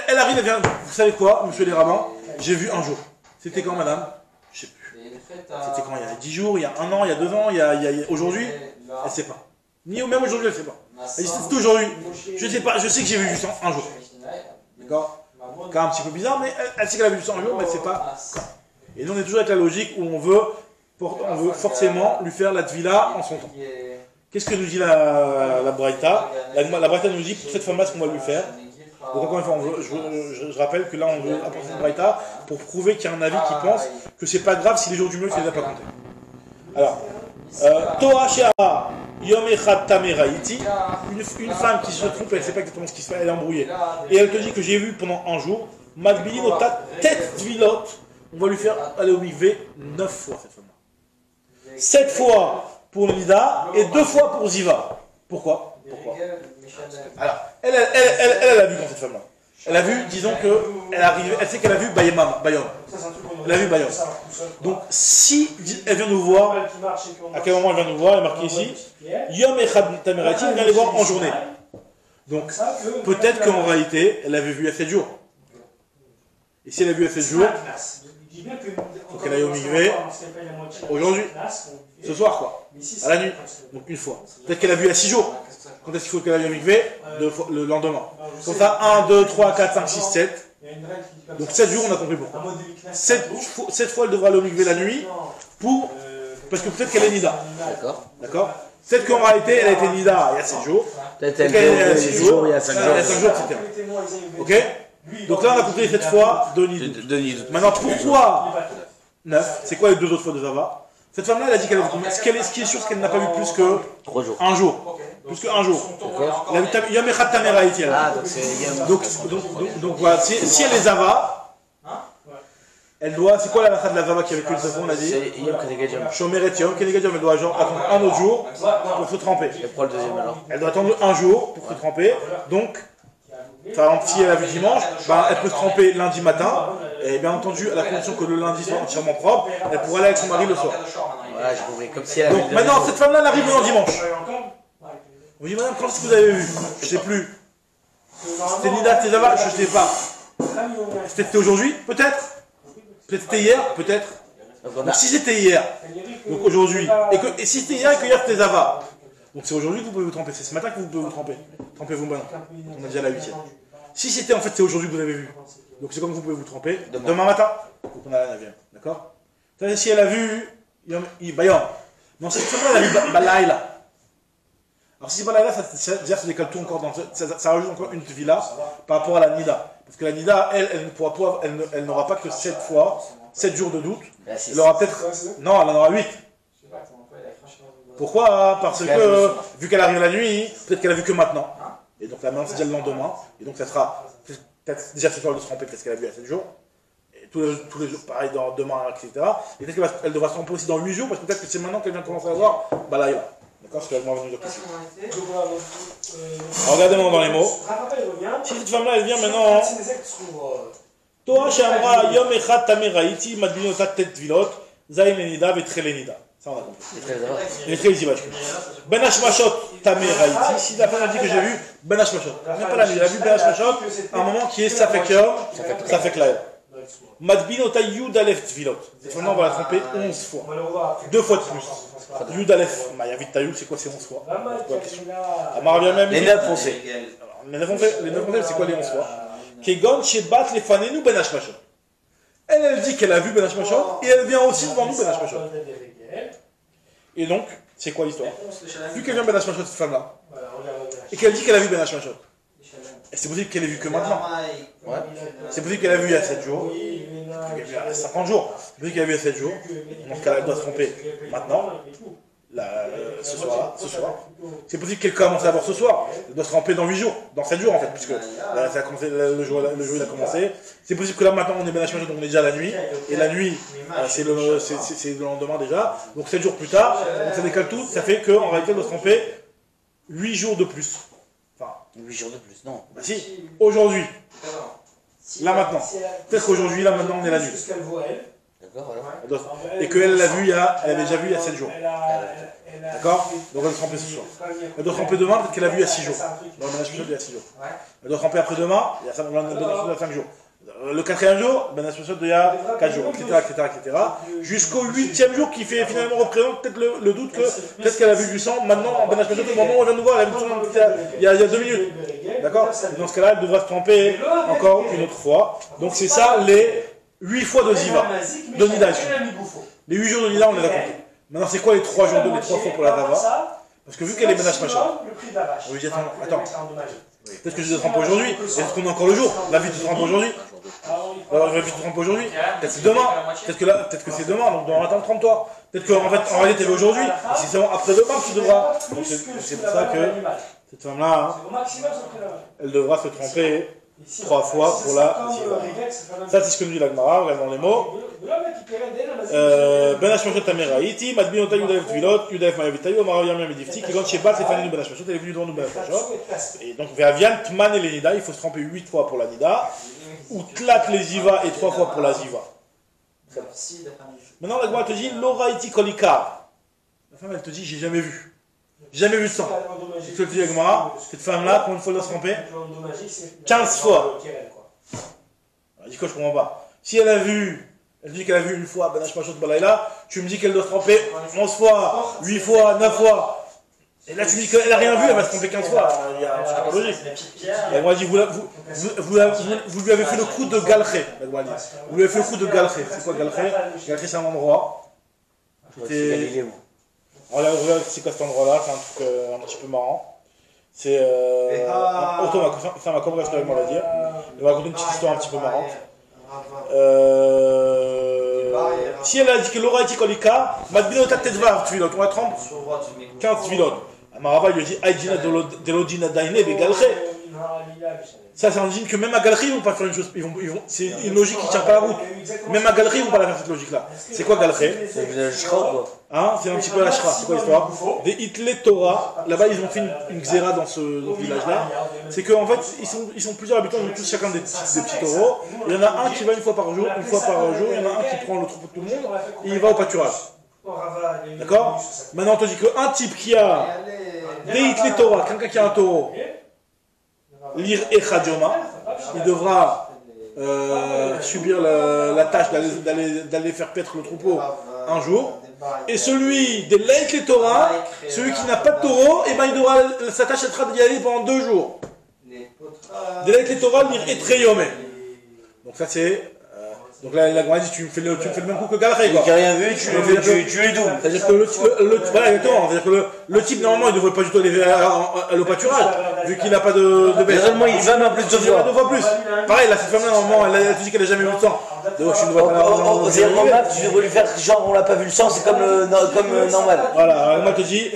Elle arrive, elle vient. Vous savez quoi, monsieur les rabbins? J'ai vu un jour. C'était quand, madame? Je ne sais plus. C'était quand? Il y a 10 jours, il y a 1 an, il y a 2 ans, aujourd'hui? Elle ne sait pas. Ni même aujourd'hui, elle ne sait pas. Elle dit c'est aujourd'hui. Je ne sais pas, je sais que j'ai vu du sang un jour. D'accord? Quand même un petit peu bizarre, mais elle sait qu'elle a vu du sang un jour, mais elle ne sait pas quand. Et nous, on est toujours avec la logique où on veut forcément lui faire la tvila en son temps. Qu'est-ce que nous dit la Braïta? La Braïta nous dit pour cette femme-là ce qu'on va lui faire. Donc encore une fois, je rappelle que là on veut apporter une Braïta pour prouver qu'il y a un avis qui pense que c'est pas grave si les jours du mieux tu les as pas comptés. Alors, Toa Shea Yom Echad Tameraiti, une femme qui se trompe, elle ne sait pas exactement ce qui se fait, elle est embrouillée. Et elle te dit que j'ai vu pendant un jour, Madbilin Ota tête vilote, on va lui faire aller au mikvé 9 fois cette femme-là. 7 fois pour le Nida et 2 fois pour Ziva. Pourquoi? Alors, elle a vu dans cette femme-là. Elle a vu, disons que, elle sait qu'elle a vu Bayom. Elle a vu Bayom. Donc, si elle vient nous voir, à quel moment elle vient nous voir, elle est marquée ici, Yom Echad Tamerati, elle vient les voir en journée. Donc, peut-être qu'en réalité, elle avait vu à 7 jours. Et si elle a vu à 7 jours, il faut qu'elle aille au mikvé aujourd'hui, ce soir quoi, à la nuit, donc une fois. Peut-être qu'elle a vu à 6 jours. Quand est-ce qu'il faut qu'elle aille au mikvé? Le lendemain. Comme ça, 1, 2, 3, 4, 5, 6, 7. Donc 7 jours, on a compris pourquoi. 7 fois, elle devra aller au mikvé la nuit, parce que peut-être qu'elle est Nida. D'accord. Peut-être qu'en réalité, elle a été Nida il y a 7 jours. Peut-être qu'elle a 6 jours, il y a 5 jours. etc. Ok. Donc là, on a compris 7 fois de Nida. Maintenant, pourquoi 9? C'est quoi les 2 autres fois de Zava? Cette femme-là, elle a dit qu'elle a vu combien? Ce qui est sûr, c'est qu'elle n'a pas vu plus que 3 jours. Un jour. Plus qu'un jour. D'accord. Elle a vu Yom Echad Tameraiti. Ah, donc c'est donc voilà, si elle est Zava, elle doit. C'est quoi la halakha de la Zava qui avait que le savon, on a dit? C'est Yom Keneged Yom. Shomeret Yom, Keneged Yom, elle doit attendre un autre jour pour se tremper. Et pourquoi le deuxième alors? Elle doit attendre un jour pour se tremper. Donc, par exemple, si elle a vu dimanche, ben, elle peut se tremper lundi matin. Et bien entendu, à la condition que le lundi soit entièrement propre, elle pourra aller avec son mari le soir. Voilà, j'ai compris. Comme si elle avait. Donc maintenant, cette femme-là, elle arrive le dimanche. On dit, madame, quand est-ce que vous avez vu? Je sais plus. C'était Nida, c'était Zava, je ne sais pas. C'était aujourd'hui? Peut-être. Peut-être c'était hier? Peut-être. Donc si c'était hier, donc aujourd'hui, et si c'était hier et que hier c'était Zava, donc c'est aujourd'hui que vous pouvez vous tromper, c'est ce matin que vous pouvez vous tromper. Trompez-vous maintenant. On a déjà la 8e. Si c'était en fait c'est aujourd'hui que vous avez vu, donc c'est comme vous pouvez vous tromper demain matin. Donc on a la 9e. D'accord? Si elle a vu Bayom. Non, cette femme-là, elle a vu Balaïla. Alors si Balaïla, ça décale tout encore, ça rajoute encore une villa par rapport à la Nida. Parce que la Nida, elle n'aura pas que 7 fois, 7 jours de doute. Elle aura peut-être. Non, elle en aura 8. Pourquoi? Parce que, vu qu'elle arrive la nuit, peut-être qu'elle a vu que maintenant. Et donc là, maintenant, c'est déjà le lendemain. Et donc ça sera. Peut-être déjà ce soir de se tromper, peut-être qu'elle a vu à 7 jours. Et tous les jours, pareil, demain, etc. Et peut-être qu'elle devra se tromper aussi dans 8 jours, parce que peut-être que c'est maintenant qu'elle vient de commencer à voir Balaïla. D'accord? Ce qu'elle m'a venu de plus. Alors regardez maintenant dans les mots. Si cette femme-là, elle vient maintenant. Toa Shamra Yom Echad Tameraiti Madbino Tet Vilot Zayin Lenida Vetre Lenida. Ça on a compris. Et très Ziva. Ben Hashmashot Tameraiti. Si la femme a dit que j'ai vu Ben Hashmashot. Elle n'a pas la nuit. Elle a vu Ben Hashmashot à un moment qui est Safek Yom, Safek Lael. Madbino Ta Yud Alef Vilot. Cette femme-là on va la tromper 11 fois. 2 fois de plus. Yud Alef. Yavit Tayou, c'est quoi ces 11 fois? Les 9 foncés. Les 9 foncés, c'est quoi les 11 fois? Kegon Shebat Lefanenu Ben Hashmashot. Elle dit qu'elle a vu Ben Hashmashot et elle vient aussi devant nous Ben Hashmashot. Et donc, c'est quoi l'histoire? Vu qu'elle vient Ben Hashmashot, cette femme-là, et qu'elle dit qu'elle a vu Ben Hashmashot, c'est possible qu'elle ait vu que maintenant. Ouais. C'est possible qu'elle a vu il y a 7 jours, il y a 50 jours. C'est possible qu'elle a vu il y a 7 jours, donc elle doit se tromper maintenant. Ce soir. C'est possible qu'elle commence à voir ce soir. Elle doit se tremper dans 8 jours, dans 7 jours en fait, puisque là, ça a commencé, le jour il a commencé. C'est possible que là maintenant on est Ben Hashmashot, donc on est déjà à la nuit. Et la nuit, c'est le lendemain déjà. Donc 7 jours plus tard, donc ça décale tout. Ça fait qu'en réalité elle doit se tremper 8 jours de plus. Enfin, 8 jours de plus, non. Bah si, aujourd'hui. Là maintenant. Peut-être qu'aujourd'hui, là maintenant on est la nuit. D'accord, voilà. Et qu'elle l'a vu elle avait déjà vu il y a 7 jours. D'accord? Donc elle doit se tremper ce soir. Elle doit se tremper demain, peut-être qu'elle a vu il y a 6 jours. Dans le ménage il y a 6 jours. Elle doit se tremper après-demain, il y a 5 jours. Le 4e jour, Ben Hashmashot il y a 4 jours, etc. Jusqu'au 8e jour qui fait finalement représente peut-être le doute que peut-être qu'elle a vu du sang. Maintenant, Ben Hashmashot, au moment où on vient de nous voir, elle a vu du sang il y a 2 minutes. D'accord? Dans ce cas-là, elle devra se tremper encore une autre fois. Donc c'est ça les 8 fois de Ziva, de Nida. Les 8 jours de Nida, on les a comptés. Maintenant, c'est quoi les 3 jours les 3 fois pour la Zava? Parce Parce que vu qu'elle est Ben Hashmashot, le prix de la vache. on lui dit attends, peut-être que je te trompe aujourd'hui, est-ce qu'on est encore le jour? La vie te trompe aujourd'hui? La vie te trompe aujourd'hui? Peut-être que c'est demain, peut-être que c'est demain, donc dans l'attente, trompe-toi. Peut-être qu'en fait, en réalité, t'es aujourd'hui, et c'est seulement après-demain que tu devras. Donc c'est pour ça que cette femme-là, elle devra se tromper 3 fois pour la ziva. Ça, c'est ce que nous dit la Gemara, regarde dans les mots. Ben Hashmashot Tameraïti, Madbinota Yudaev Tvilot, Yudaev Mayavitayu, Amara Yamia Medifti, qui quand Shebat, c'est fanny Ben Hashmashot, elle est venue devant nous Ben Hashmashot. Et donc, Veavian, Tman et les Nida, il faut se tromper 8 fois pour la Nida, ou Tlat les Ziva et 3 fois pour la Ziva. Maintenant, la Gemara te dit, Loraïti Kolikar. La femme, elle te dit, j'ai jamais vu. Jamais vu de sang. C'est ce que te dit la Gemara, cette femme-là, combien de fois elle doit se tromper? 15 fois. Elle dit quoi, je comprends pas. Si elle a vu. Elle dit qu'elle a vu une fois Ben Hashmashot Balayla, tu me dis qu'elle doit se tromper 11 fois, 8 fois, 9 fois. Et là tu me dis qu'elle n'a rien vu, elle va se tromper 15 fois. C'est pas logique. Elle m'a dit, vous lui avez fait le coup de Galché. Vous lui avez fait le coup de Galché. C'est quoi Galché? Galché, c'est un endroit. C'était. Regarde, c'est quoi cet endroit-là? C'est un truc un petit peu marrant. C'est. Ça m'a comme je va dire. Elle va raconter une petite histoire un petit peu marrante. Si elle a dit que l'aura été kolika, Madbinota Tedvar, Tvilot, on va 30, 15 Tvilot. Marava lui a dit Aïdina Delodina Daine, Begalche. Ça, c'est un signe que même à Galchi, ils vont pas faire une chose. C'est une logique qui ne tient pas la route. Même à Galchi, ils vont pas la faire cette logique-là. C'est quoi Galchi? C'est la Shra, quoi. Hein, c'est un petit peu la Shra. C'est quoi l'histoire? Des Hitlé Torah. Là-bas, ils ont fait une xéra dans ce village-là. C'est qu'en fait, ils sont plusieurs habitants, ils ont tous chacun des petits taureaux. Il y en a un qui va une fois par jour. Il y en a un qui prend le troupeau de tout le monde et il va au pâturage. D'accord? Maintenant, on te dit qu'un type qui a des Hitlé Torah, quelqu'un qui a un taureau, lire Echadjoma, il devra subir la tâche d'aller faire paître le troupeau un jour. Et celui des Leit Torah, celui qui n'a pas de taureau, et ben il devra, sa tâche sera d'y aller pendant 2 jours. Des Leit Torah, lire Etreyome. Donc ça c'est. Donc là, la Gemara dit tu me fais le même coup que Galré, quoi. Qui n'a rien vu, tu es doux. C'est-à-dire que voilà, exactement. C'est-à-dire que le type, normalement, il ne devrait pas du tout aller à l'opâturage, vu qu'il n'a pas de bête. Généralement, il va même plus de 2 fois. 2 fois plus. Pareil, là, cette femme-là, normalement, elle te dit qu'elle n'a jamais vu le sang. Donc, tu ne devrais pas normal, tu devrais lui faire genre, on l'a pas vu le sang, c'est comme normal. Voilà, moi, te dis,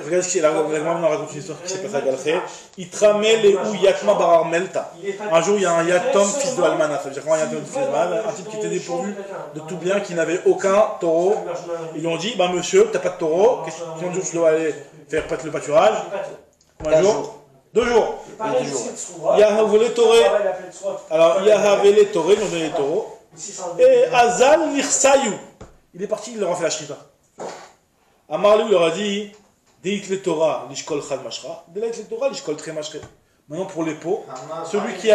regarde ce qu'il y a, la Gemara nous raconte une histoire qui s'est passée à Galré. Il tramait les ou Yatma Barar Melta. Un jour, il y a un Yatom, fils de Almana. Ça veut dire quand un Yatom, fils de Almana, un type qui était dépourvu de tout bien, qui n'avait aucun taureau. Ils lui ont dit, bah monsieur, t'as pas de taureau, combien de jours tu dois aller faire le pâturage? Combien de jours? 2 jours. Yahavele Toré. Alors, Yahavele Toré, ils ont donné les taureaux. Et Azal Nirsayou. Il est parti, il leur a fait la shrita. Amarlou leur a dit, Deit le Torah, l'ishkol chad mashra, Deit le Torah, l'ishkol tre mashre. Maintenant, pour les peaux, celui qui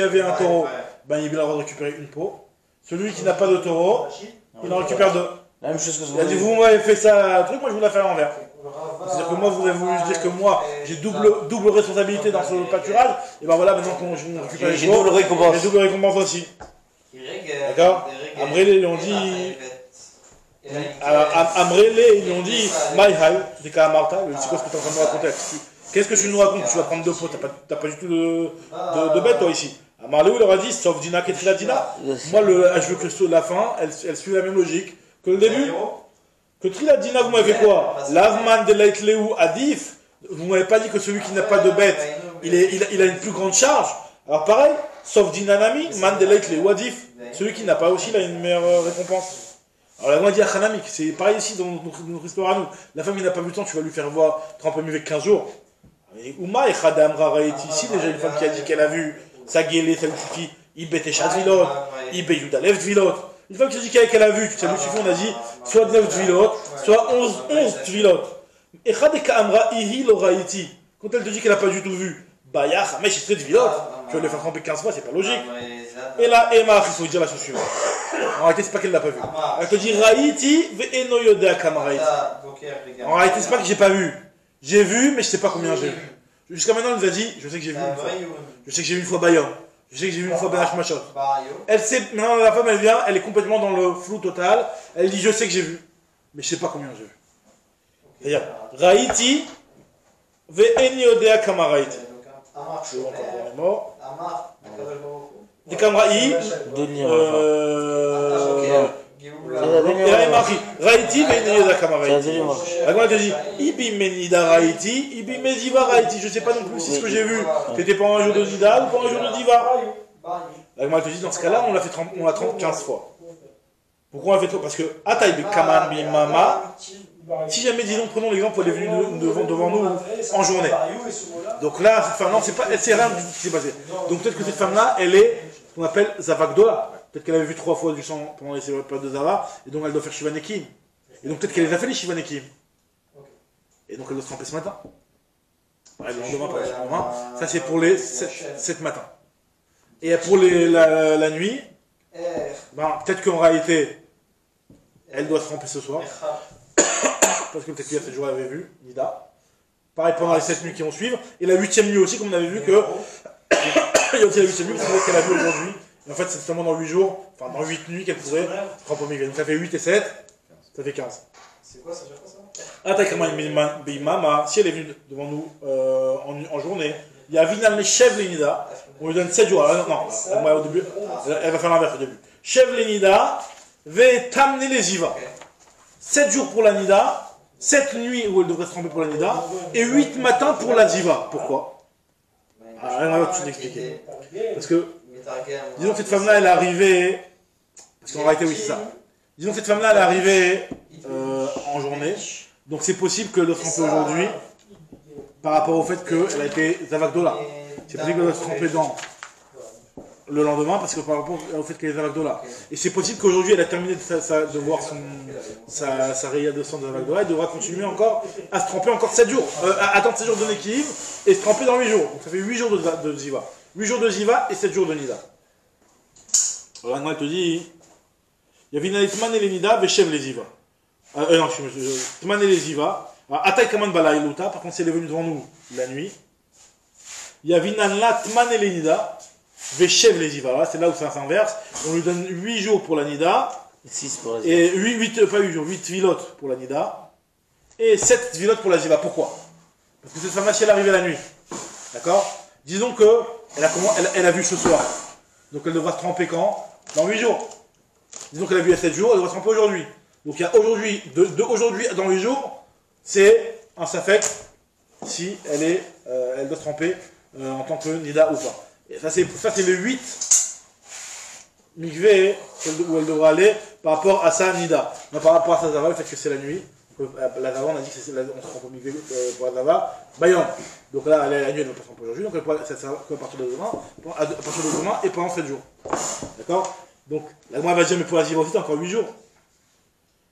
avait un taureau, ben, il va avoir récupérer une peau. Celui qui n'a pas de taureau, il en récupère 2. La même chose que il a dit, vous m'avez fait ça, un truc, moi je vous l'ai fait à l'envers. C'est-à-dire que moi, vous avez voulu dire que moi, j'ai double responsabilité dans ce pâturage, et ben voilà, maintenant qu'on récupère les j'ai double récompense. J'ai double récompense aussi. D'accord? Amrélé, ils ont dit. Alors, Amrélé, ils ont dit, Maïhal, des cas à Martha, c'est quoi ce que tu es en train de me raconter? Qu'est-ce que tu nous racontes? Tu vas prendre 2 pots, t'as pas du tout de bête, toi, ici. Amarléou leur a dit, sauf Dina Ketrila Dina. Moi, je veux que la fin, elle suit la même logique que le début. Que Trila Dina, vous m'avez fait quoi? L'Avman de Laitléou Adif, vous m'avez pas dit que celui qui n'a pas de bête, il a une plus grande charge. Alors pareil, sauf Dina Nami, Man de Laitléou Adif, celui qui n'a pas aussi, il a une meilleure récompense. Alors la Gemara dit à Hanamik, c'est pareil ici dans notre histoire à nous. La femme qui n'a pas vu le temps, tu vas lui faire voir tremper mieux avec 15 jours. Ouma et Khadam Raraïti, ici déjà une femme qui a dit qu'elle a vu sa guélée, celle qui il bête Shadvilot, il bête Yudalev Dvilot. Une femme qui a dit qu'elle a vu, tu sais, on a dit soit 9 Dvilot, soit 11 Dvilot. Et Khadeka Amra Ihi Loraïti, quand elle te dit qu'elle n'a pas du tout vu, bah y'a Hamesh Istre Dvilot, tu vas le faire tremper 15 fois, c'est pas logique. Et là, Emma, il faut dire la chose suivante. En réalité, c'est pas qu'elle l'a pas vu. Elle te dit Raïti ve'eno yodea kamaraïti. En réalité, c'est pas que j'ai pas vu. J'ai vu, mais je sais pas combien j'ai vu. Jusqu'à maintenant, elle nous a dit, je sais que j'ai vu une fois. Je sais que j'ai vu une fois Bayom. Je sais que j'ai vu une fois Ben Hashmashot. Elle sait, maintenant la femme elle vient, elle est complètement dans le flou total. Elle dit je sais que j'ai vu, mais je sais pas combien j'ai vu. C'est-à-dire, Raïti, ve'eni odea kama Raïti. Je vais encore voir les mots. Des Kamraï, Raïti, ve'eni odea kama Raïti. Agma te dit, Ibi menida Raïti, Ibi mediva Raïti. Je ne sais pas non plus si ce que j'ai vu, c'était pendant un jour de Nida ou pendant un jour de Diva. Agma te dit, dans ce cas-là, on l'a 30 15 fois. Pourquoi on l'a fait trop? Parce que, Ataï Kaman Bimama. Si jamais, disons, prenons l'exemple où elle est venue devant nous en journée. Donc là, cette femme-là, c'est rien du tout qui s'est passé. Donc peut-être que cette femme-là, elle est ce qu'on appelle Zavakdola. Peut-être qu'elle avait vu 3 fois du sang pendant les périodes de Zava, et donc elle doit faire Shivanekim. Et donc peut-être qu'elle les a fait les Shivanekim. Et donc elle doit se tremper ce matin. Ouais, le lendemain, pas le lendemain. Ça, c'est pour les 7 matins. Et pour la nuit, ben, peut-être qu'en réalité, elle doit se tremper ce soir. Parce que peut-être qu'il y a 7 jours, elle avait vu, Nida. Pareil pendant les 7 nuits qui vont suivre. Et la 8e nuit aussi, comme on avait vu que. Il y a aussi la 8e nuit, c'est qu'elle a vu aujourd'hui. Et en fait, c'est seulement dans 8 jours, enfin dans 8 nuits qu'elle pourrait tremper au migvé. Donc ça fait 8 et 7, ça fait 15. C'est quoi, ça veut dire quoi ça? Attaquement Bimama, si elle est venue devant nous en journée, il y a Vinal Chev Lenida, on lui donne 7 jours. Alors, non, au début, elle va faire l'inverse au début. Chev Lenida, ve tamne les Iva. 7 jours pour la Nida, 7 nuits où elle devrait se tremper pour la Nida, et 8 matins pour la Ziva. Pourquoi? Ah, rien à voir, tout d'expliquer. Parce que, disons que cette femme-là, elle est arrivée. Parce qu'en réalité, oui, c'est ça. Disons que cette femme-là, elle est arrivée en journée. Donc c'est possible que le tremper aujourd'hui, par rapport au fait qu'elle a été Zavakdola. C'est possible qu'elle doit se tremper dans le lendemain, parce que par rapport au fait qu'elle est Zavakdola. Et c'est possible qu'aujourd'hui, elle a terminé de voir sa Réa de sang de Zavakdola, elle devra continuer encore à se tremper encore 7 jours. Attendre 7 jours de Nekiv et se tremper dans 8 jours. Donc ça fait 8 jours de Ziva. 8 jours de Ziva et 7 jours de Nida. Alors maintenant, elle te dit, il y a Vinalitman et les Nida, Veshev les Ziva. Non, Tman et les Ziva. Ataï Kaman Bala Iluta, par contre, si elle est venue devant nous la nuit. Il y a Vinanla, Tman et les Nida, Veshev les Ziva. C'est là où ça s'inverse. On lui donne 8 jours pour la Nida. 6 pour la Ziva. Et 8 vilotes pour la Nida. Et 7 vilotes pour la Ziva. Pourquoi? Parce que cette femme-là, si elle arrivait la nuit, d'accord? Disons que elle a vu ce soir. Donc elle devra se tremper quand? Dans 8 jours. Disons qu'elle a vu il y a 7 jours, elle devra se tremper aujourd'hui. Donc il y a aujourd'hui, aujourd'hui dans 8 jours, c'est un safek si elle doit se tremper en tant que Nida ou pas. Et ça c'est le 8 mikvé où elle devra aller par rapport à sa Nida. Non, par rapport à sa Zava, le fait que c'est la nuit. La Zava, on a dit que on se trompe au mikvé pour la Zava. Bayon. Donc là, la nuit, elle ne va pas se tromper aujourd'hui. Donc ça sera qu'à partir de demain, et pendant 7 jours. D'accord? Donc la Gemara va dire, mais pour la Ziva aussi, t'as encore 8 jours.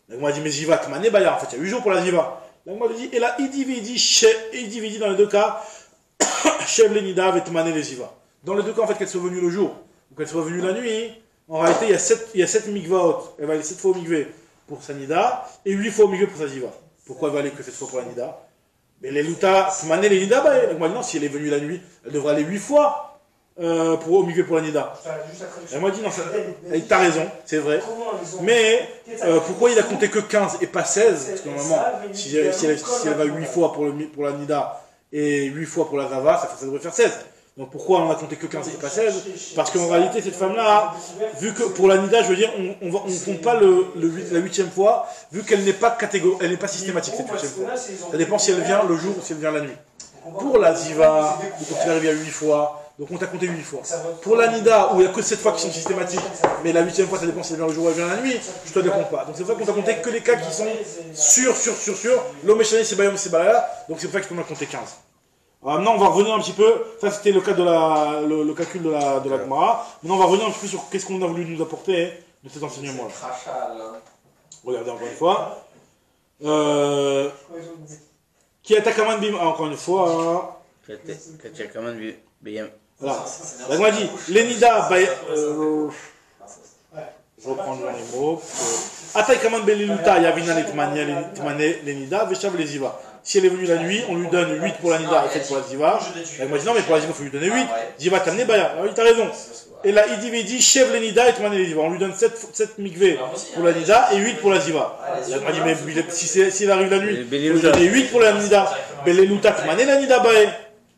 La Gemara dit, mais Ziva, Tmané Baya. En fait, il y a 8 jours pour la Ziva. La Gemara dit, et là, il divise dans les deux cas, Shev Lenida avec Tmané les Ziva. Dans les deux cas, en fait, qu'elle soit venue le jour ou qu'elle soit venue la nuit, en réalité, il y a 7 mikvaot. Elle va aller 7 fois au mikvé pour sa Nida et 8 fois au mikvé pour sa Ziva. Pourquoi elle va aller que 7 fois pour la Nida? Mais les Luta, Tmané les Nida, bah, la Gemara dit, non, si elle est venue la nuit, elle devrait aller 8 fois. Au milieu pour la Nida. Elle m'a dit non, t'as raison, c'est vrai. Mais pourquoi il a compté que 15 et pas 16? Parce que normalement, si elle va 8 fois pour la Nida et 8 fois pour la Zava, ça devrait faire 16. Donc pourquoi on a compté que 15 et pas 16? Parce qu'en réalité, cette femme-là, vu que pour la Nida, je veux dire, on compte pas la 8e fois, vu qu'elle n'est pas elle n'est pas systématique cette 8e fois. Ça dépend si elle vient le jour ou si elle vient la nuit. Pour la Ziva, quand il arrive à 8 fois, donc on t'a compté 8 fois. Pour la Nida, où il n'y a que 7 fois qui sont systématiques, mais la 8e fois, ça dépend si elle vient le jour ou elle vient la nuit, je te décompte pas. Donc c'est pour ça qu'on t'a compté que les cas qui sont sûrs. L'homme échané, c'est Bayom, c'est Balaya, donc c'est pour ça que je peux en compter 15. Alors maintenant, on va revenir un petit peu, ça c'était le cas de le calcul de la Gemara. Maintenant, on va revenir un petit peu sur qu'est-ce qu'on a voulu nous apporter de cet enseignement-là. Regardez encore une fois. Qui attaque Kaman Bim, encore une fois. Voilà. La Gemara dit, Lenida, je reprends les mots. Attaque Kaman Beliluta, Yavina Letmane, Lenida, Veshav Leziva. Si elle est venue la nuit, on lui donne 8 pour la Nida et 7 pour la Ziva. Elle m'a dit non, mais pour la Ziva, il faut lui donner 8. Ziva, t'as amené Baya. Ah oui, t'as raison. Et là, il dit chèvre les Nida et Tmané les Ziva. On lui donne 7 mikveh pour la Nida et 8 pour la Ziva. Elle m'a dit, mais s'il arrive la nuit, il faut lui donner 8 pour la Nida. Belélouta, Tmané la Nida Bae.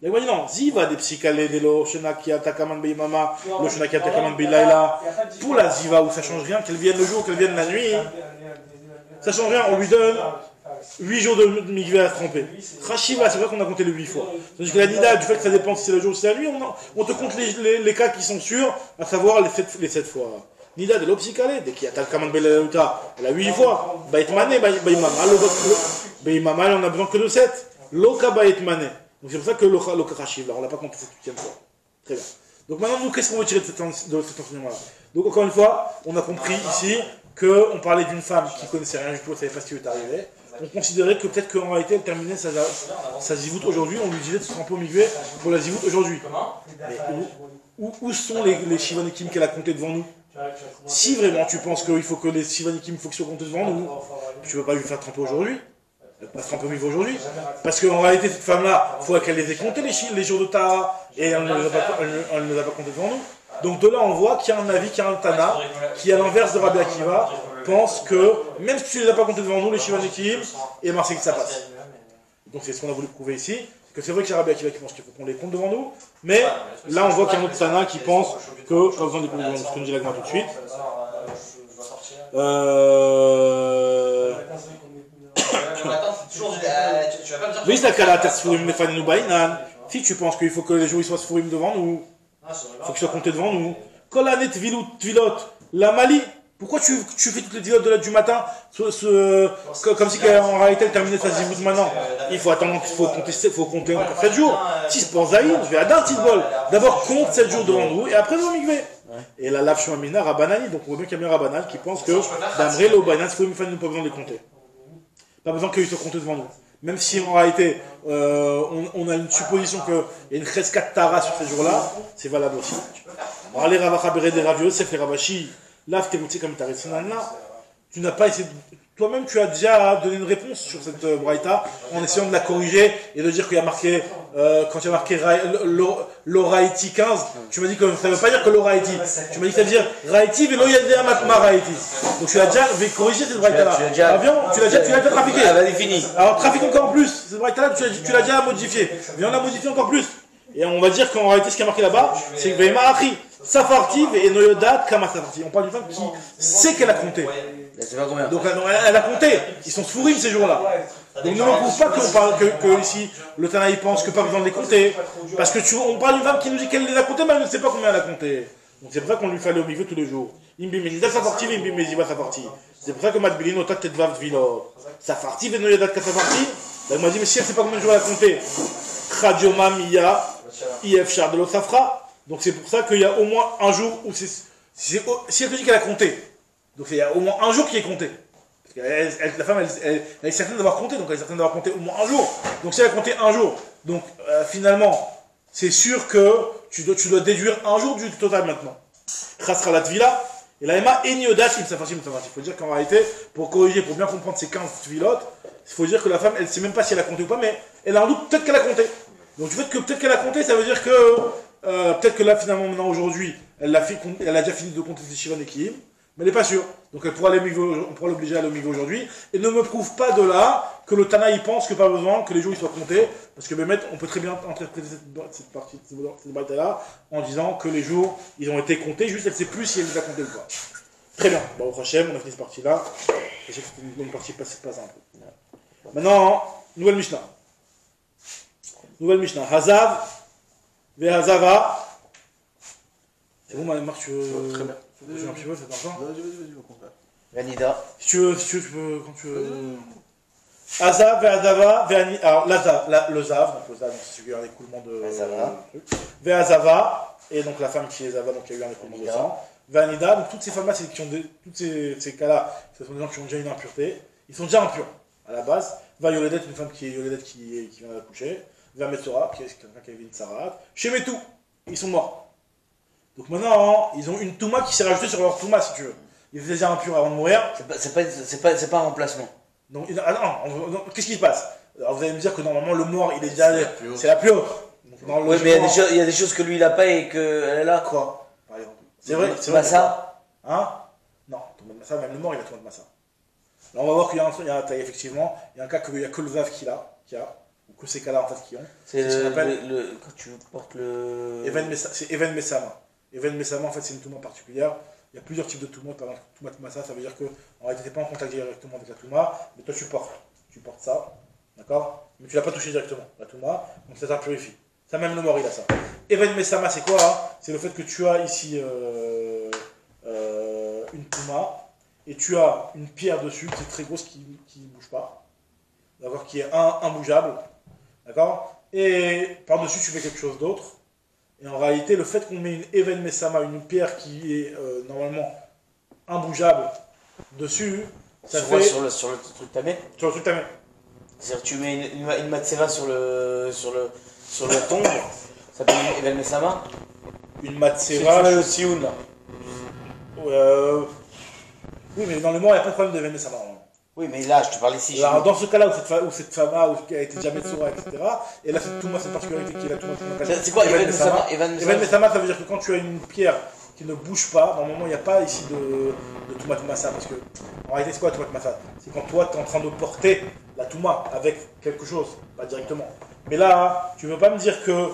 Il m'a dit non, Ziva des psychalés, des lo, Shenakia, Takaman Beimama, lo Shenakia, Takaman Beilaila. Pour la Ziva où ça change rien, qu'elle vienne le jour, qu'elle vienne la nuit, ça change rien, on lui donne 8 jours de mikveh à se tromper. Rashiva, c'est vrai qu'on a compté les 8 fois. Tandis que la Nida, du fait que ça dépend si c'est le jour ou si c'est la nuit, on te compte les cas qui sont sûrs, à savoir les 7 fois. Nida de l'opsikale, dès qu'il y a Talkaman Belalauta, elle a 8 fois. Baitmane, Baimama, on a besoin que de 7. Loka Baitmane. Donc c'est pour ça que Loka Rashiv, là, on l'a pas compté cette 8e fois. Très bien. Donc maintenant, nous, qu'est-ce qu'on veut tirer de cet enseignement-là? Donc encore une fois, on a compris ici qu'on parlait d'une femme qui connaissait rien du tout, elle savait pas ce qui lui est arrivé. On considérait que peut-être qu'en réalité elle terminait sa zivout aujourd'hui, on lui disait de se tremper au mikveh pour la zivout aujourd'hui. Mais où sont les shivanikim qu'elle a comptés devant nous? Si vraiment tu penses qu'il faut que les shivanikim soient comptés devant nous, tu ne peux pas lui faire tremper aujourd'hui. Elle ne peut pas se tremper au mikveh aujourd'hui. Parce qu'en réalité cette femme-là, il faut qu'elle les ait comptés les jours de Tahara, et elle ne les a pas comptés devant nous. Donc de là on voit qu'il y a un avis, qu'il y a un Tana, qui à l'inverse de Rabbi Akiva, pense que même si tu ne les as pas comptés devant nous, les Shivanikim, et Marseille que ça passe. Donc c'est ce qu'on a voulu prouver ici, que c'est vrai que c'est Rabbi Akiva qui pense qu'il faut qu'on les compte devant nous, mais là on voit qu'il y a un autre Tana qui pense que, pas besoin de compter devant nous, ce que nous dit la tout de suite. Si tu penses qu'il faut que les jours soient sfourim devant nous, il faut qu'ils soient comptés devant nous. Kolanet Tvilot, la Mali. Pourquoi tu fais toutes les tvilotes du matin comme si en réalité elle terminait sa zivout maintenant? Il faut attendre, il faut compter encore 7 jours. Si c'est pour Zahir, je vais à Dartibol. D'abord compte 7 jours devant nous et après nous mikveh. Et la Lav Shemamina Rabbanani, donc on voit bien qu'il y a bien Rabbanan qui pense que d'Amré le Banan, il faut nous pas besoin de les compter. Pas besoin qu'ils soient comptés devant nous. Même si en réalité on a une supposition qu'il y a une cheskat tara sur ces jours-là, c'est valable aussi. Alors les Ravachabere des Ravios, c'est fait Ravashi, lave tes moutiers comme ta là. Tu n'as pas essayé. Toi-même, tu as déjà donné une réponse sur cette braïta en essayant de la corriger et de dire qu'il y a marqué, quand il y a marqué l'Oraïti 15, tu m'as dit que ça ne veut pas dire que l'Oraïti. Tu m'as dit que ça veut dire Raïti et l'Oyadea Matma Raïti. Donc tu as déjà corrigé cette braïta-là. Tu l'as déjà trafiqué. Elle a défini. Alors trafique encore plus. Cette braïta-là, tu l'as déjà modifiée. Viens, on l'a modifié encore plus. Et on va dire qu'en réalité, ce qui est marqué là-bas, c'est que Veima Achri, Safarti et Noyodat Kama Safarti. On parle d'une femme qui sait qu'elle a compté. Donc elle a compté. Ils sont sfourim ces jours-là. Donc ne me prouve pas que ici, le Tanaï pense que pas besoin de les compter. Parce que on parle d'une femme qui nous dit qu'elle les a comptés, mais elle ne sait pas combien elle a compté. Donc c'est pour ça qu'on lui fallait au milieu tous les jours. Imbi Menida Safarti, Imbi Meziva Safarti. C'est pour ça que Matbilin Otat Tetvav Vilor. Safarti et Noyodat Safarti. Elle m'a dit, mais si elle ne sait pas combien de jours elle a compté, Khadioma Miya, IF Chardelo Safra. Donc c'est pour ça qu'il y a au moins un jour où si elle te dit qu'elle a compté, donc il y a au moins un jour qui est compté. Parce que la femme, elle est certaine d'avoir compté, donc elle est certaine d'avoir compté au moins un jour. Donc si elle a compté un jour, donc finalement, c'est sûr que tu dois déduire un jour du total maintenant. Khasra la tvila, et la Ema Eniodash il faut dire qu'en réalité, pour corriger, pour bien comprendre ces 15 tvilotes, il faut dire que la femme, elle ne sait même pas si elle a compté ou pas, mais elle a un doute, peut-être qu'elle a compté. Donc du fait que peut-être qu'elle a compté, ça veut dire que peut-être que là finalement maintenant aujourd'hui, elle a déjà fini de compter ses Shivan et Kiyim, mais elle n'est pas sûre. Donc on pourra l'obliger à aller au milieu aujourd'hui. Et ne me prouve pas de là que le Tana il pense que pas besoin que les jours ils soient comptés, parce que Bémet, on peut très bien interpréter cette partie, cette bataille-là, en disant que les jours ils ont été comptés, juste elle ne sait plus si elle les a comptés ou pas. Très bien. Bon, au prochain, on a fini cette partie-là. Je sais que c'était une partie pas simple. Maintenant, nouvelle Mishnah. Nouvelle Mishnah. Hazav, Vehazava. C'est bon, Marc, tu veux. Très bien. J'ai un petit peu, c'est important. Vas-y, au contraire. Vanida. Si tu veux, tu peux, quand tu veux. Hazav, Vehazava, Vehanida. Alors, le Zav, donc le Zav, c'est celui qui a un écoulement de. Vehazava. Et donc la femme qui est Zava, donc il y a eu un écoulement de sang. Vehanida, donc toutes ces femmes-là, tous ces cas-là, ce sont des gens qui ont déjà une impureté. Ils sont déjà impurs, à la base. Va Yoledet, une femme qui est Yoledet qui vient d'accoucher. Vers Metzora, qui est quelqu'un qui avait une Sarat. Chez Metou, ils sont morts. Donc maintenant, ils ont une Touma qui s'est rajoutée sur leur Touma, si tu veux. Ils étaient déjà impurs avant de mourir. C'est pas un remplacement. Donc, non, qu'est-ce qui se passe? Alors vous allez me dire que normalement le mort il est déjà. C'est la plus haute. Oui, mais il y a des choses que lui il a pas et qu'elle est là. Quoi par exemple? C'est vrai, c'est vrai. Massa. Hein? Non, Touma de Massa, même le mort il a Touma de Massa. Là on va voir qu'il y a un truc, effectivement, il y a un cas qu'il n'y a que le Vav qui a, ou que ces cas-là en fait qui ont. C'est ce qu'on appelle quand tu portes le. C'est Even Messama. Even Messama en fait c'est une Touma particulière. Il y a plusieurs types de Touma, par exemple Touma de Massa, ça veut dire que en réalité tu n'es pas en contact directement avec la Touma, mais toi tu portes ça, d'accord? Mais tu l'as pas touché directement, la Touma, donc ça t'impurifie. Ça même le mort il a ça. Even Messama c'est quoi hein? C'est le fait que tu as ici une Touma, et tu as une pierre dessus qui est très grosse qui ne bouge pas, d'accord, qui est imbougeable, d'accord, et par-dessus tu fais quelque chose d'autre, et en réalité le fait qu'on met une Even Messama, une pierre qui est normalement imbougeable dessus, ça fait... Sur le truc tamé. Sur le truc tamé. C'est-à-dire que tu mets une matseva sur le tombe, ça s'appelle une Even Messama. Une matseva... C'est le sioun là. Oui, mais dans le mort, il n'y a pas de problème de Even Messama. Oui, mais là, je te parle ici. Alors, dans ce cas-là, où cette femme qui a été déjà Metsura, etc., et là, c'est Touma, cette particularité qui est la Touma qu'on appelle. C'est quoi Even Messama? Even Messama, ça veut dire que quand tu as une pierre qui ne bouge pas, normalement, il n'y a pas ici de Touma de Massa, parce que, en réalité, c'est quoi Touma de Massa? C'est quand toi, tu es en train de porter la Touma avec quelque chose, pas directement. Mais là, tu ne veux pas me dire que.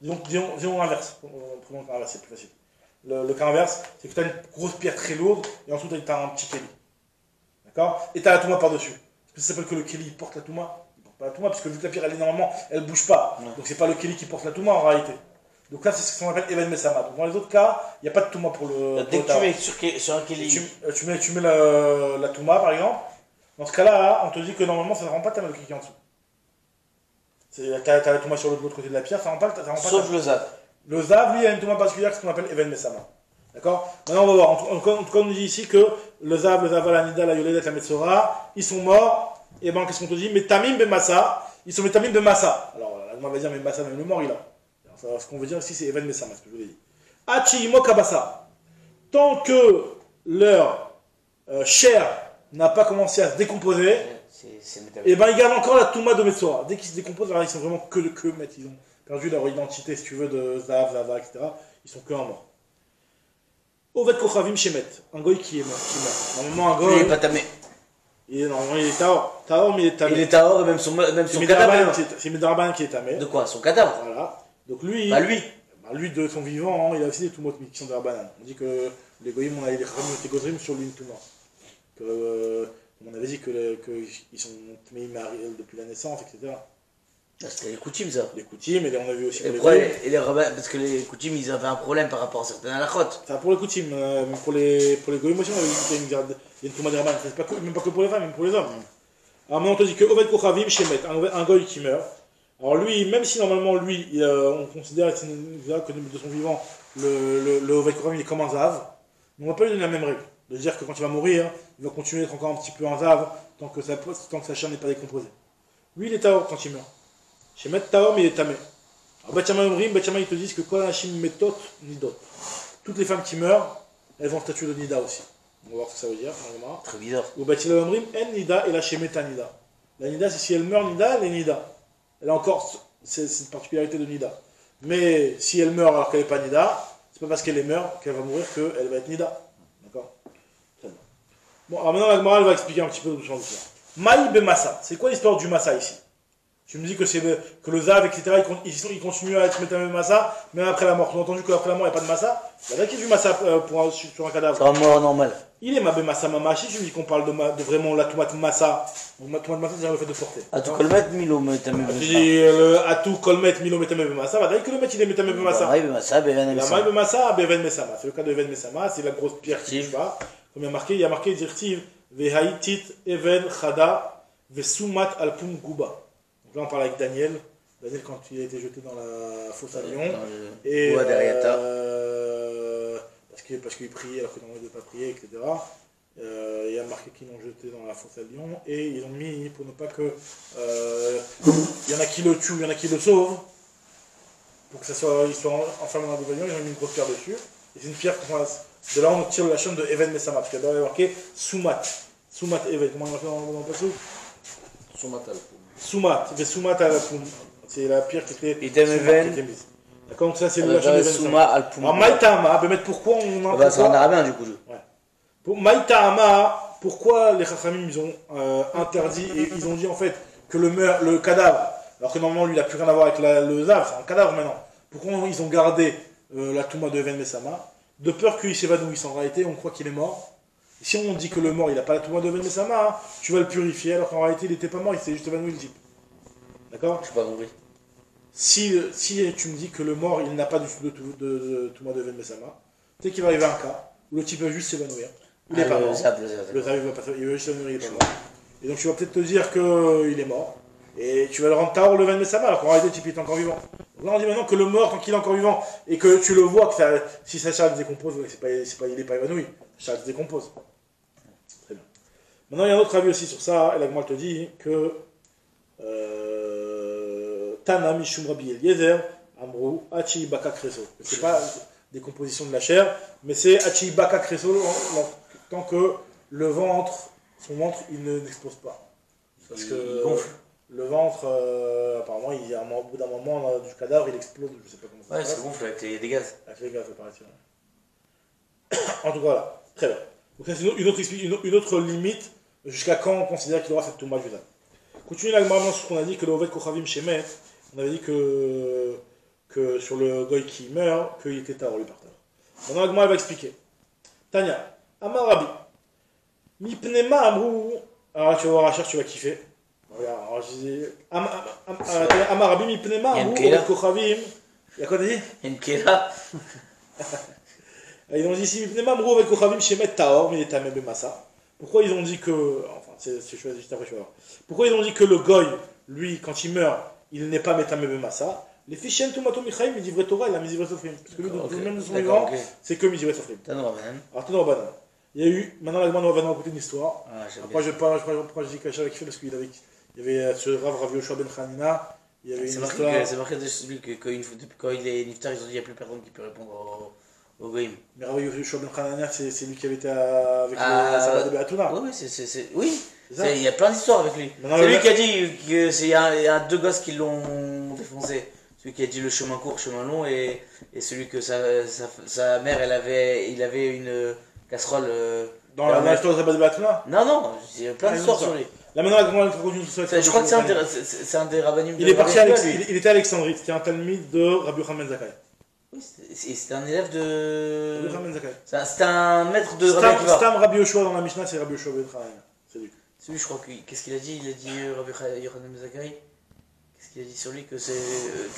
Disons l'inverse. Prenons l'inverse, c'est plus facile. Le cas inverse, c'est que tu as une grosse pierre très lourde et ensuite tu as un petit kéli. D'accord? Et tu as la Touma par-dessus. Est-ce que ça s'appelle que le kéli porte la Touma? Il ne porte pas la Touma, parce que vu que la pierre elle est normalement, elle ne bouge pas. Ouais. Donc c'est pas le kéli qui porte la Touma en réalité. Donc là, c'est ce qu'on appelle Even Messama. Donc dans les autres cas, il n'y a pas de Touma pour le. Dès que tu mets sur un kéli. Tu mets la Touma par exemple. Dans ce cas-là, on te dit que normalement ça ne rend pas ta main le kéli en dessous. Tu as la Touma sur l'autre côté de la pierre, ça rend pas. Sauf le Zav. Le Zav, lui, a une Touma particulière, ce qu'on appelle Even Messama. D'accord? Maintenant, on va voir. En tout cas, on nous dit ici que le Zav, la Nida, la Yoledet, la Metzora, ils sont morts. Et ben, qu'est-ce qu'on te dit? Metamim be Massa. Ils sont Metamim be Massa. Alors, on va dire, mais Massa, même le mort, il a. Alors, ce qu'on veut dire ici, c'est Even Messama, ce que je vous ai dit. Hachi Imo Kabasa. Tant que leur chair n'a pas commencé à se décomposer, et ben, ils gardent encore la Touma de Metzora. Dès qu'ils se décomposent, alors, ils sont vraiment que maîtres. Ils ont perdu leur identité, si tu veux, de Zav, Zava, etc. Ils sont que un mort. Ovet Kochavim Shemet, un goy qui meurt. Normalement, un goy. Il n'est pas tamé. Normalement, il est Taor. Taor, mais il est tamé. Il est Taor, et même son cadavre. C'est Midraban qui est tamé. De quoi? Son cadavre. Voilà. Donc lui. Lui, de son vivant, il a aussi des Tumot qui sont de Rabbanan. On dit que les goyim, on a les Khamim et Godrim sur lui, tout mort. On avait dit qu'ils sont mariés depuis la naissance, etc. C'était les coutumes, ça. Les coutumes, et on a vu aussi les rabbins, parce que les coutumes, ils avaient un problème par rapport à certaines halakhot. Ça pour les coutumes, mais pour les goyim aussi, on avait dit qu'il y a une touma de Rabban. C'est même pas que pour les femmes, même pour les hommes. Alors maintenant, on te dit que Oved Kochavim Shemet, un goy qui meurt. Alors lui, même si normalement, lui, on considère que de son vivant, le Oved Kochavim est comme un Zav, on ne va pas lui donner la même règle. De dire que quand il va mourir, il va continuer d'être encore un petit peu un Zav tant que sa chair n'est pas décomposée. Lui, il est Taor quand il meurt. Chez Met Taor, mais il est tamé. Alors, Bachama ils te disent que quoi, Hachim Metot, Nidot. Toutes les femmes qui meurent, elles ont le statut de Nida aussi. On va voir ce que ça veut dire. Très bizarre. Ou Bachama En Nida et la Shemeta Nida. La Nida, c'est si elle meurt Nida, elle est Nida. Elle a encore cette particularité de Nida. Mais si elle meurt alors qu'elle n'est pas Nida, c'est pas parce qu'elle est meurt qu'elle va mourir qu'elle va être Nida. D'accord? Bon, alors maintenant, la Gemara, elle va expliquer un petit peu doucement. Maï Bemassa. C'est quoi l'histoire du Massa ici? Tu me dis que le Zav, etc., il continue à être Metamé Massa, même après la mort. Tu as entendu qu'après la mort, il n'y a pas de Massa? Il y a qui du Massa sur un cadavre? C'est un mort normal. Il est Mabé Massa Mamachi, tu me dis qu'on parle de vraiment la tomate Massa. Donc la tomate Massa, c'est le fait de porter. Atou Kolmet, Milo Metamé Massa. Tu dis le Atou Kolmet, Milo Metamé Massa, va dire que le mec il est Metamé Massa. Maï Massa, Beven Messa. La Maï Massa, Beven Messama. C'est le cas de Beven Messama, c'est la grosse pierre qui ne bouge pas. Comme il y a marqué Dirtiv, Vehaitit, Even, Chada, Vesumat, Alpum, Guba. Donc là, on parle avec Daniel. Daniel, quand il a été jeté dans la fosse à Lyon. Et parce qu'il priait alors que normalement il ne devait pas prier, etc. Il y a marqué qu'ils l'ont jeté dans la fosse à Lyon. Et ils ont mis, pour ne pas que. Il y en a qui le tuent, il y en a qui le sauvent. Pour que ça soit, il soit enfermé dans la Lion, ils ont mis une grosse pierre dessus. Et c'est une pierre qu'on passe. De là, on tire la chaîne de Even Messama. Parce qu'il y a marqué Soumat. Soumat Even. Comment il marqué dans le passage? Soumat, il fait Soumat à la Poum. C'est la pierre qui était. Idem Even. D'accord, donc ça c'est le Lachon Souma al Poum. Alors Maïtama, pourquoi on a. C'est en arabien du coup. Ouais. Pour Maïtama, pourquoi les Chachamim ils ont interdit et ils ont dit en fait que le cadavre, alors que normalement lui il n'a plus rien à voir avec le Zav, c'est un cadavre maintenant. Pourquoi ils ont gardé la Touma de Even Messama? De peur qu'il s'évanouisse. En réalité, on croit qu'il est mort. Et si on dit que le mort il n'a pas la Touma de Even Messama, tu vas le purifier alors qu'en réalité il n'était pas mort, il s'est juste évanoui le type. D'accord? Je sais pas compris. Si tu me dis que le mort il n'a pas du tout de Touma de Even Messama, tu sais qu'il va arriver un cas où le type va juste s'évanouir. Il n'est pas mort. Le Zav il va juste s'évanouir, il est pas mort. Et donc tu vas peut-être te dire qu'il est mort. Et tu vas le rendre Tahor le Even Messama alors qu'en réalité le type est encore vivant. Donc là on dit maintenant que le mort, tant qu'il est encore vivant, et que tu le vois, que si sa chair se décompose, il n'est pas évanoui. Sa chair se décompose. Très bien. Maintenant il y a un autre avis aussi sur ça, et là moi je te dis que Tana Mishum Rabbi Eliezer, Amrou, Hachi Baka Kreso. C'est pas décomposition de la chair, mais c'est Hachi Baka Kreso tant que son ventre, il ne n'explose pas. Parce que il gonfle. Le ventre, apparemment, au bout d'un moment du cadavre, il explose, je sais pas comment ça se passe. Ouais, ça gonfle avec les gaz. Avec les gaz, apparaît-il. En tout cas, voilà. Très bien. Donc ça, c'est une autre limite jusqu'à quand on considère qu'il aura cette Touma Juda. Continue là, sur ce qu'on a dit, que le Ovet Kochavim Shemet, on avait dit que sur le Goy qui meurt, qu'il était Tahor, lui par terre. Maintenant, Agma, elle va expliquer. Tanya, Amar Rabbi, Mipnema Amrou, alors tu vas voir Rachar, tu vas kiffer. Regarde, alors je disais, Amar Rabbi, Mipnema Amrou, Ovet Kochavim, il y a quoi t'as dit? Enkela. Ils ont dit ici, Mipnema Amrou, Ovet Kochavim Shemet Tahor, mais il est Tameh Bemassa. Pourquoi ils ont dit que, enfin, c'est choisi juste après, je vais voir. Pourquoi ils ont dit que le Goy, lui, quand il meurt, il n'est pas Metameh Bemassa? Les fichiers Tomato Michaïm, il dit vrai Torah, il a mis Ivret Sofrim. Parce que lui, même de son vivant, c'est que Ivret Sofrim. Alors, Tano Rabbanan. Il y a eu, maintenant la Gemara va nous raconter une histoire. Après, je dis Kacha avec fait parce qu'il y avait ce Rav Yoshua Ben Hanina. C'est marqué de celui que quand il est Niftar, ils ont dit qu'il n'y a plus personne qui peut répondre au Goïm. Mais Rav Yoshua Ben Hanina, c'est lui qui avait été avec le Sabbat de Beatouna. Oui, il y a plein d'histoires avec lui. C'est lui qui a dit qu'il y a deux gosses qui l'ont défoncé. Celui qui a dit le chemin court, chemin long, et celui que sa mère, il avait une casserole. Dans la histoire de Sabbat de Beatouna? Non, il y a plein d'histoires sur lui. Là maintenant, la continue tout ça. Je crois que c'est un des rabbinim. Il était à Alexandrie, c'était un talmide de Rabbi Yochanan Ben Zakkai. Oui, c'était un élève de. Rabbi Yochanan Ben Zakkai. C'était un maître de Rabbi Akiva. Stam Rabbi Yoshua dans la Mishnah, c'est Rabbi Yoshua Ben Hanina. C'est lui. C'est lui, je crois. Qu'est-ce qu'il a dit? Il a dit Rabbi Yochanan Ben Zakkai. Qu'est-ce qu'il a dit sur lui? Que c'est.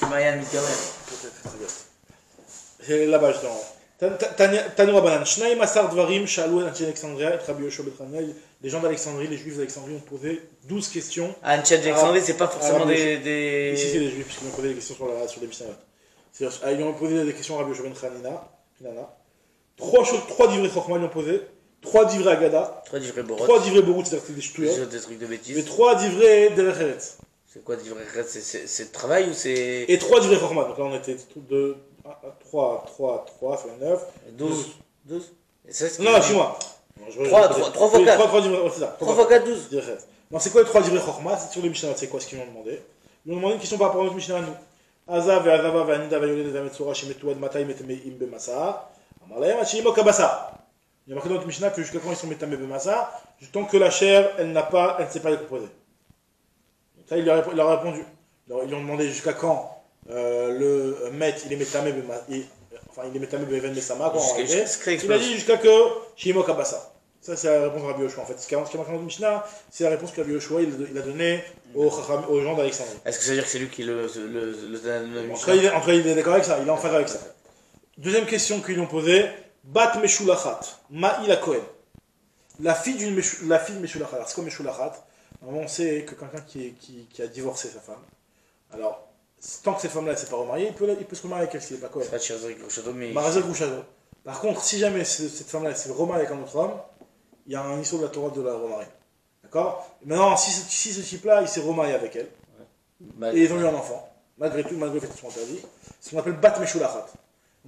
Que Marianne Mitgamer. Peut-être, très bien. C'est là-bas, justement. Tanoua Banan. Shnaim Asar Dvarim, Shalou Alexandria, Rabbi Yoshua Ben Hanina. Les gens d'Alexandrie, les juifs d'Alexandrie ont posé 12 questions. Ah, Antiat d'Alexandrie, c'est pas forcément des. Ici, c'est les juifs, puisqu'ils ont posé des questions sur les Mishnayot. Ils ont posé des questions à Rabbi Yoshua Ben Hanina. 3 divrei Chochma lui ont posé. 3 divrei Agada. 3 divrei Borot. 3 divrei Borut, c'est-à-dire des ch'touillots. Des trucs de bêtises. Et 3 divrei Derech Eretz. C'est quoi divrei Eretz? C'est le travail ou c'est. Et 3 divrei Chochma. Donc là, on était 3, ça fait 9. 12. Non, chez moi. 3 fois 4. 3 divrei, c'est ça. 3 fois 4, 12. Non, c'est quoi les 3 divrei Chochma? C'est sur les Mishnah, c'est quoi ce qu'ils m'ont demandé? Ils m'ont demandé une question par rapport à notre Mishnah à nous. Azav et Azava et Anida Vayoled et Ametsora Shemetuad Matai Metame Imbe Massa. Amalayam Achimo Kabasa. Il y a marqué dans notre Mishnah que jusqu'à quand ils sont Metame Bemassa, tant que la chair, elle ne s'est pas décomposée. Ça, il leur a répondu. Ils lui ont demandé jusqu'à quand le Met, il est Metame Bemassa. Enfin, il est Metame Beven Mesama. Il a dit jusqu'à que Shimo Kabasa. Ça, c'est la réponse de Rabbi Yoshua. En fait, ce qui a marqué dans notre Mishnah, c'est la réponse que Rabbi Yoshua il a donnée aux gens d'Alexandrie. Est-ce que ça veut dire que c'est lui qui le En tout cas, il est d'accord avec ça, il est en phase avec ça. Deuxième question qu'ils lui ont posée, Bat Meshulachat, Ma'ila Kohen. La fille de Meshulachat. Alors, c'est quoi Meshulachat? Normalement, on sait que quelqu'un qui a divorcé sa femme. Alors, tant que cette femme-là ne s'est pas remariée, il peut se remarier avec elle s'il n'est pas Kohen. Marazé Grouchado. Par contre, si jamais cette femme-là s'est remariée avec un autre homme, il y a un issue de la Torah de la remarier. D'accord? Maintenant, si ce type-là, il s'est remarié avec elle, et ils ont eu un enfant, malgré le fait qu'ils sont interdits, c'est ce qu'on appelle Bat Meshulachat.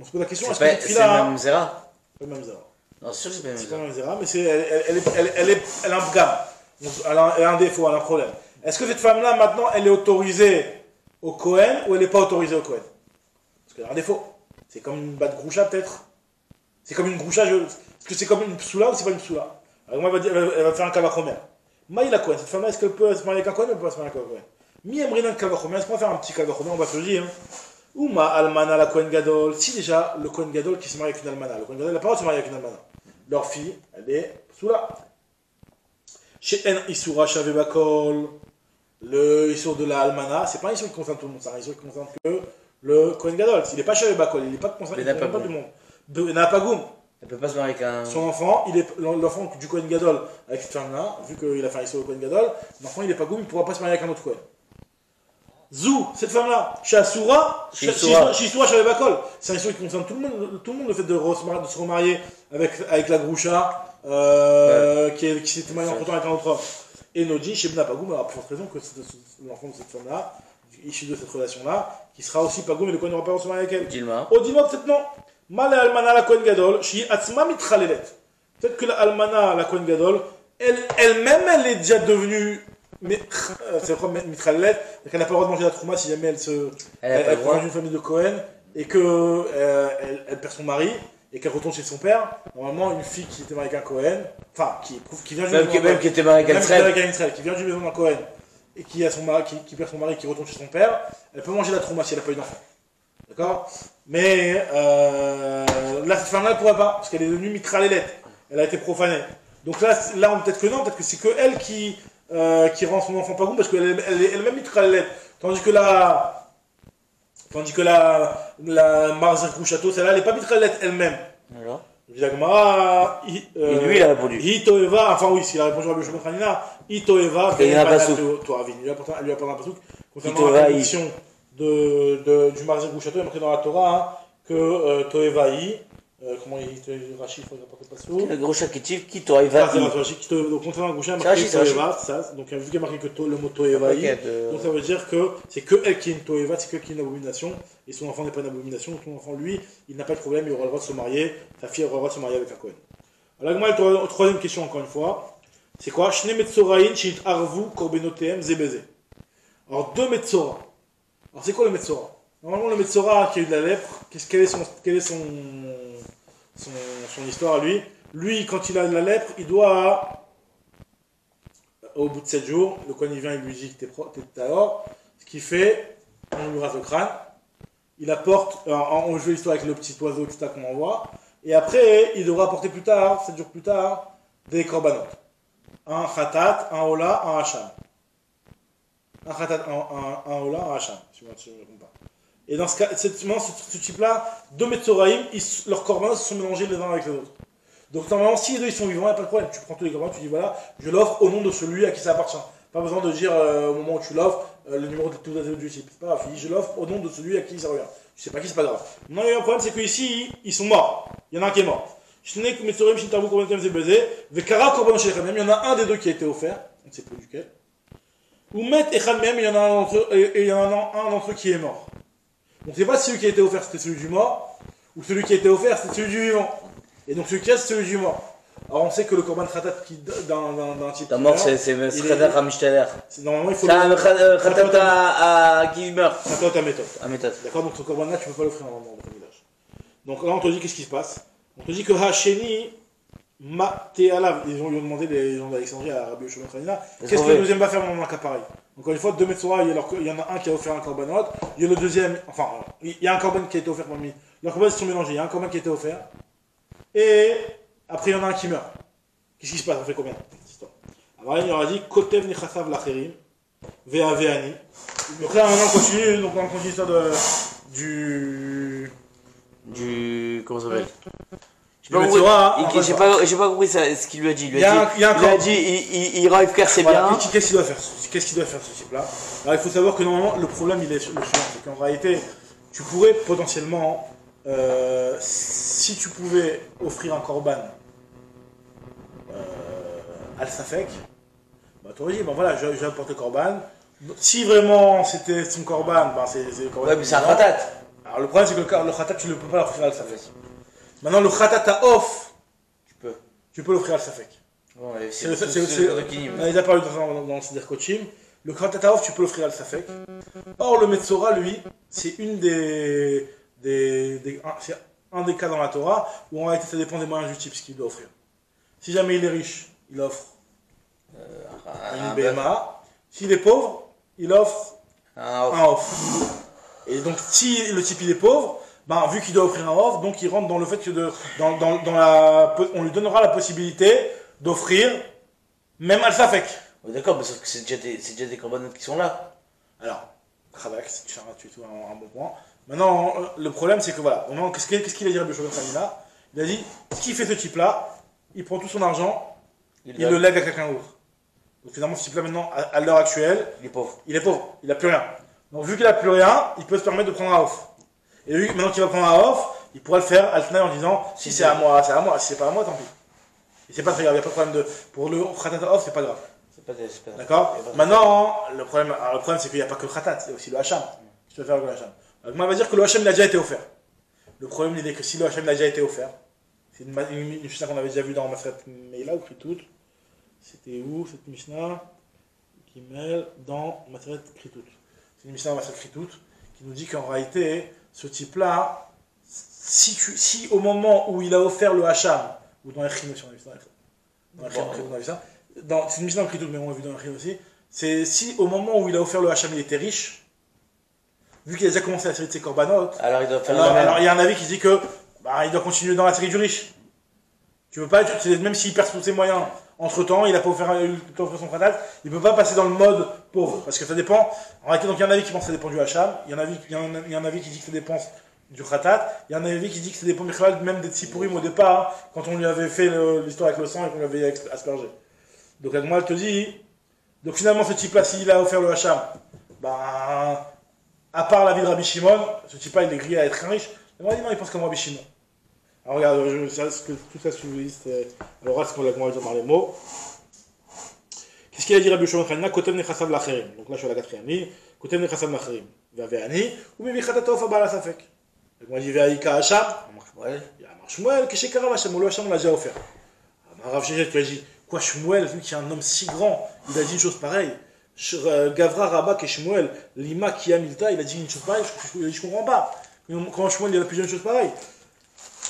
On se pose la question, est-ce que cette fille-là. C'est le même Zera? Pas le même Zera. Non, c'est sûr que c'est pas le même Zera, mais elle a un gamme. Elle a un défaut, elle a un problème. Est-ce que cette femme-là, maintenant, elle est autorisée au Kohen ou elle n'est pas autorisée au Kohen? Parce qu'il y a un défaut. C'est comme une batte groucha, peut-être. C'est comme une groucha, est-ce que c'est comme une psoula ou c'est pas une psoula? Alors moi, elle va faire un kavachomer. Maï la Kohen, cette femme-là, est-ce qu'elle peut se marier avec un Kohen ou elle peut pas se marier avec un Kohen? Mi emrina le kavachomer, est-ce qu'on va faire un petit kavachomer? On va se le dire. Ou ma almana la Kohen Gadol. Si déjà, le Kohen Gadol qui se marie avec une almana, le Kohen Gadol n'a pas le droit de se marier avec une almana. Leur fille, elle est psoula. Chez En Isura Shavebakol, le Issour de la almana, c'est pas un Issour qui concerne tout le monde, c'est un Issour qui concerne que le Kohen Gadol. S'il n'est pas Shavebakol, il n'est pas concerné, il ne concerne pas tout le monde. Il n'a pas goum. Elle peut pas se marier avec un. Son enfant, l'enfant du Kohen Gadol avec cette femme-là, vu qu'il a fait un Issour au Kohen Gadol, l'enfant il n'est pas goum, il ne pourra pas se marier avec un autre Kohen. Zou, cette femme-là, Shasura, Shisura Shavebakol, c'est un Issour qui concerne tout le monde, le fait de se remarier avec la Groucha. Qui s'était marié en temps avec un autre homme. Et Nodi, chez Pagoum, alors plus forte raison que l'enfant de cette femme-là, issu de cette relation-là, qui sera aussi Pagoum et le Kohen n'aura pas se marier avec elle. Au Dilma, peut-être non. Mal Almana la Kohen Gadol, Shi Atzma Mitralelet. Peut-être que la Almana la Kohen Gadol, elle-même, elle est déjà devenue. C'est quoi Mitralelet? Elle n'a pas le droit de manger la trouma si jamais elle prend une famille de Kohen et qu'elle perd son mari. Et qu'elle retourne chez son père, normalement une fille qui était mariée avec un Kohen, enfin qui vient du même qui était mariée avec un Israël, qui vient du maison d'un Kohen et qui a son mari, qui perd son mari et qui retourne chez son père, elle peut manger la trouma si elle n'a pas eu d'enfant. D'accord? Mais là cette femme-là elle ne pourrait pas, parce qu'elle est devenue mitralélet, elle a été profanée. Donc là peut-être que non, peut-être que c'est que elle qui rend son enfant pas goût parce qu'elle est elle-même mitralélet. Tandis que la Marzer Kouchato, celle-là, elle n'est pas mitralet elle-même. Alors et lui, il a répondu. Itoeva, enfin oui, s'il a répondu à Bishop Khanina, Itoeva, il y a un pasouk. Lui a parlé un pasouk concernant la condition du Marzer Kouchato, il y a marqué dans la Torah que Toevaï, comment il dit Rachid, il faut rapporter le pasouk. Le Groucha Kitiv, qui Toevaï. Donc contrairement à Groucha, il y a marqué Toeva, donc vu qu'il y a marqué que le mot Toevaï, donc ça veut dire que c'est que elle qui est une Toeva, c'est que qui est une abomination. Et son enfant n'est pas une abomination, donc son enfant, lui, il n'a pas de problème, il aura le droit de se marier, sa fille aura le droit de se marier avec un Kohen. Alors, troisième question, encore une fois, c'est quoi? Shne Metzoraïn, Shinit Arvu, Korbenotem, Zebeze. Alors, deux Metzora. Alors, c'est quoi le Metzora? Normalement, le Metzora qui a eu de la lèpre, quelle est son histoire à lui? Lui, quand il a de la lèpre, il doit, au bout de 7 jours, le Kohen il vient, il lui dit que t'es alors, ce qu'il fait, on lui rase le crâne. Il apporte, on joue l'histoire avec le petit oiseau, etc. qu'on envoie, et après, il devra apporter plus tard, 7 jours plus tard, des korbanot. Un khatat, un ola, un hacham. Un khatat, un ola, un hacham, si je ne me trompe pas. Et dans ce cas, ce type-là, deux Metzoraïm, leurs korbanot se sont mélangés les uns avec les autres. Donc normalement, si les deux ils sont vivants, il n'y a pas de problème. Tu prends tous les korbanot, tu dis voilà, je l'offre au nom de celui à qui ça appartient. Pas besoin de dire au moment où tu l'offres, le numéro de tout du type. C'est pas grave, je l'offre au nom de celui à qui ça revient. Je sais pas qui, c'est pas grave. Non, il y a un problème, c'est qu'ici, ils sont morts. Il y en a un qui est mort. Il y en a un des deux qui a été offert, on ne sait plus duquel. Ou met et il y en a un d'entre eux qui est mort. On ne sait pas si celui qui a été offert c'était celui du mort, ou celui qui a été offert c'était celui du vivant. Et donc celui qui est, c'est celui du mort. Alors on sait que le korban khatat d'un type. La mort, c'est khatat à mishtaler. Normalement, il faut. C'est un khatat qui meurt. Khatat à méthode. À méthode. D'accord, donc ce korban là, tu peux pas l'offrir dans ton village. Donc là, on te dit qu'est-ce qui se passe. On te dit que Hacheni, Matealav, ils ont demandé les gens d'Alexandrie à Rabbi Yoshua Khanina, qu'est-ce que le deuxième va faire dans un cas pareil. Encore une fois, deux Metzora, il y en a un qui a offert un korbanot, il y a le deuxième, enfin, il y a un korban qui a été offert parmi. Leurs korbans se sont mélangés, il y a un korban qui a été offert, et après il y en a un qui meurt. Qu'est-ce qui se passe? On fait combien? Alors il leur a dit Kotev Nichasav Lacherim, Vea Veani. Donc là maintenant on continue, donc on continue l'histoire comment ça s'appelle? J'ai pas compris ce qu'il lui a dit. Il a dit il rend FKR c'est bien. Qu'est-ce qu'il doit faire? Qu'est-ce qu'il doit faire ce type-là? Alors il faut savoir que normalement le problème il est sur le suivant, c'est qu'en réalité tu pourrais potentiellement, si tu pouvais offrir un korban al-Safek, bah tu aurais dit, bon voilà, je vais apporter le korban. Si vraiment c'était son korban, bah c'est le korban. Ouais, mais c'est un khatat. Alors le problème c'est que le khatat tu ne peux pas l'offrir à al-Safek. Maintenant le khatat à off, tu peux l'offrir à al-Safek. Ouais, on a déjà parlé dans le Siddur Kochim. Le Khatat Haof, tu peux l'offrir à Safek. Or, le Metzora, lui, c'est c'est un des cas dans la Torah où en réalité ça dépend des moyens du type ce qu'il doit offrir. Si jamais il est riche, il offre une BMA. S'il est pauvre, il offre un off. Et donc, si le type il est pauvre, ben, vu qu'il doit offrir un off, donc il rentre dans le fait que on lui donnera la possibilité d'offrir même al Safek. Oui, d'accord, mais sauf que c'est déjà des corbanotes qui sont là. Alors, Khavak, tu es un bon point. Maintenant, le problème c'est que voilà, qu'est-ce qu'il a dit Rabbi Shimon là? Il a dit, ce qui fait ce type-là, il prend tout son argent, il le lègue à quelqu'un d'autre. Donc finalement, ce type-là maintenant, à l'heure actuelle, il est pauvre. Il n'a plus rien. Donc vu qu'il n'a plus rien, il peut se permettre de prendre un off. Et lui, maintenant qu'il va prendre un off, il pourrait le faire alternate en disant, si c'est à moi, c'est à moi, si c'est pas à moi, tant pis. Et c'est pas très grave, il n'y a pas de problème pour le khatat off, c'est pas grave. D'accord. Maintenant, le problème c'est qu'il n'y a pas que le khatat, il y a aussi le hacham. Je peux faire le hacham. Donc moi, on va dire que le hacham il a déjà été offert. Le problème il est que si le hacham il a déjà été offert, c'est une Mishnah qu'on avait déjà vue dans Maseret Meila ou Kritout. C'était où cette Mishnah qui mêle dans Maseret Kritout. C'est une Mishnah dans Maseret Kritout qui nous dit qu'en réalité, ce type-là, si au moment où il a offert le hacham, ou dans les Chim aussi, on a vu ça, c'est une Mishnah dans Kritout, mais on l'a vu dans les Chim aussi, c'est si au moment où il a offert le hacham, il était riche, vu qu'il a déjà commencé la série de ses corbanotes, alors il y a un avis qui dit que il doit continuer dans la série du riche. Tu peux pas, même s'il perd tous ses moyens, entre temps, il a pas offert son khatat, il peut pas passer dans le mode pauvre, parce que ça dépend. En réalité, donc il y a un avis qui pense que ça dépend du hacham, il y a un avis qui dit que ça dépend du khatat, il y a un avis qui dit que ça dépend même des tsipurim au départ, quand on lui avait fait l'histoire avec le sang et qu'on lui avait aspergé. Donc la Gemara elle te dit, donc finalement ce type-là, s'il a offert le hacham, à part la vie de Rabbi Shimon, ce type-là il est grillé à être un riche. La Gemara dit non, il pense comme Rabbi Shimon. Alors regarde, tout ça sous-liste, alors c'est qu'on va dire dans les mots. Qu'est-ce qu'il a dit Rabbi Shimon Chanina? Kotev nechassav l'acherim. Donc là je suis à la quatrième ligne. Kotev nechassav l'acherim. Ve'ani, ou mevi khatatof abal asafek. Donc moi je dis ve'aika hacham. Il y a Amar Shmuel, keshekarav hacham, ou le hacham on l'a déjà offert. Amar Rav Shechet qui a dit, quoi Shmuel, vu qu'il y a un homme si grand, il a dit une chose pareille. Gavra Rabba et Shmuel, Lima Kiyamilta, il a dit une chose pareille, je comprends pas. Quand Shmuel il a plus une chose pareille.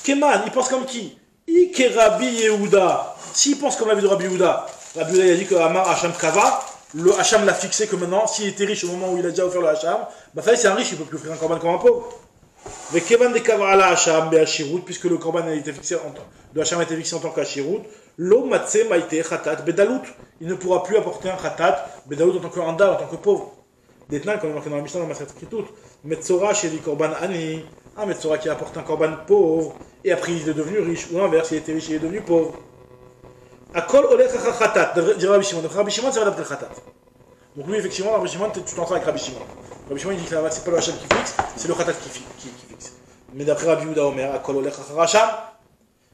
Keman, il pense comme qui? Ike Rabbi Yehuda. S'il pense comme la vie de Rabbi Yehuda, Rabbi Yehuda il a dit que Amar Hacham Kava, le Hacham l'a fixé que maintenant, s'il était riche au moment où il a déjà offert le Hacham, ça y est, c'est un riche, il ne peut plus offrir un korban comme un pauvre. Mais Keman de Kava ala Hacham be'ashirut, puisque le korban a été fixé le Hacham a été fixé en tant qu'ashirut, lo matse maite khatat bedalut. Il ne pourra plus apporter un khatat bedalut en tant qu'un dal, en tant que pauvre. Détenant, comme il est marqué dans la Mishnah, dans Maseret Kritout, Metzora chez les korban ani, un Metzora qui apporte un korban pauvre, et après il est devenu riche, ou l'inverse, il était riche et il est devenu pauvre. Akol olech khatat, dit Rabbi Shimon. Donc Rabbi Shimon, c'est Rabbi Khatat. Donc lui, effectivement, Rabbi Shimon, tu t'entends avec Rabbi Shimon. Rabbi Shimon, il dit que c'est pas le Hacham qui fixe, c'est le Khatat qui fixe. Mais d'après Rabbi Yehuda Omer, Akol olech Hacham,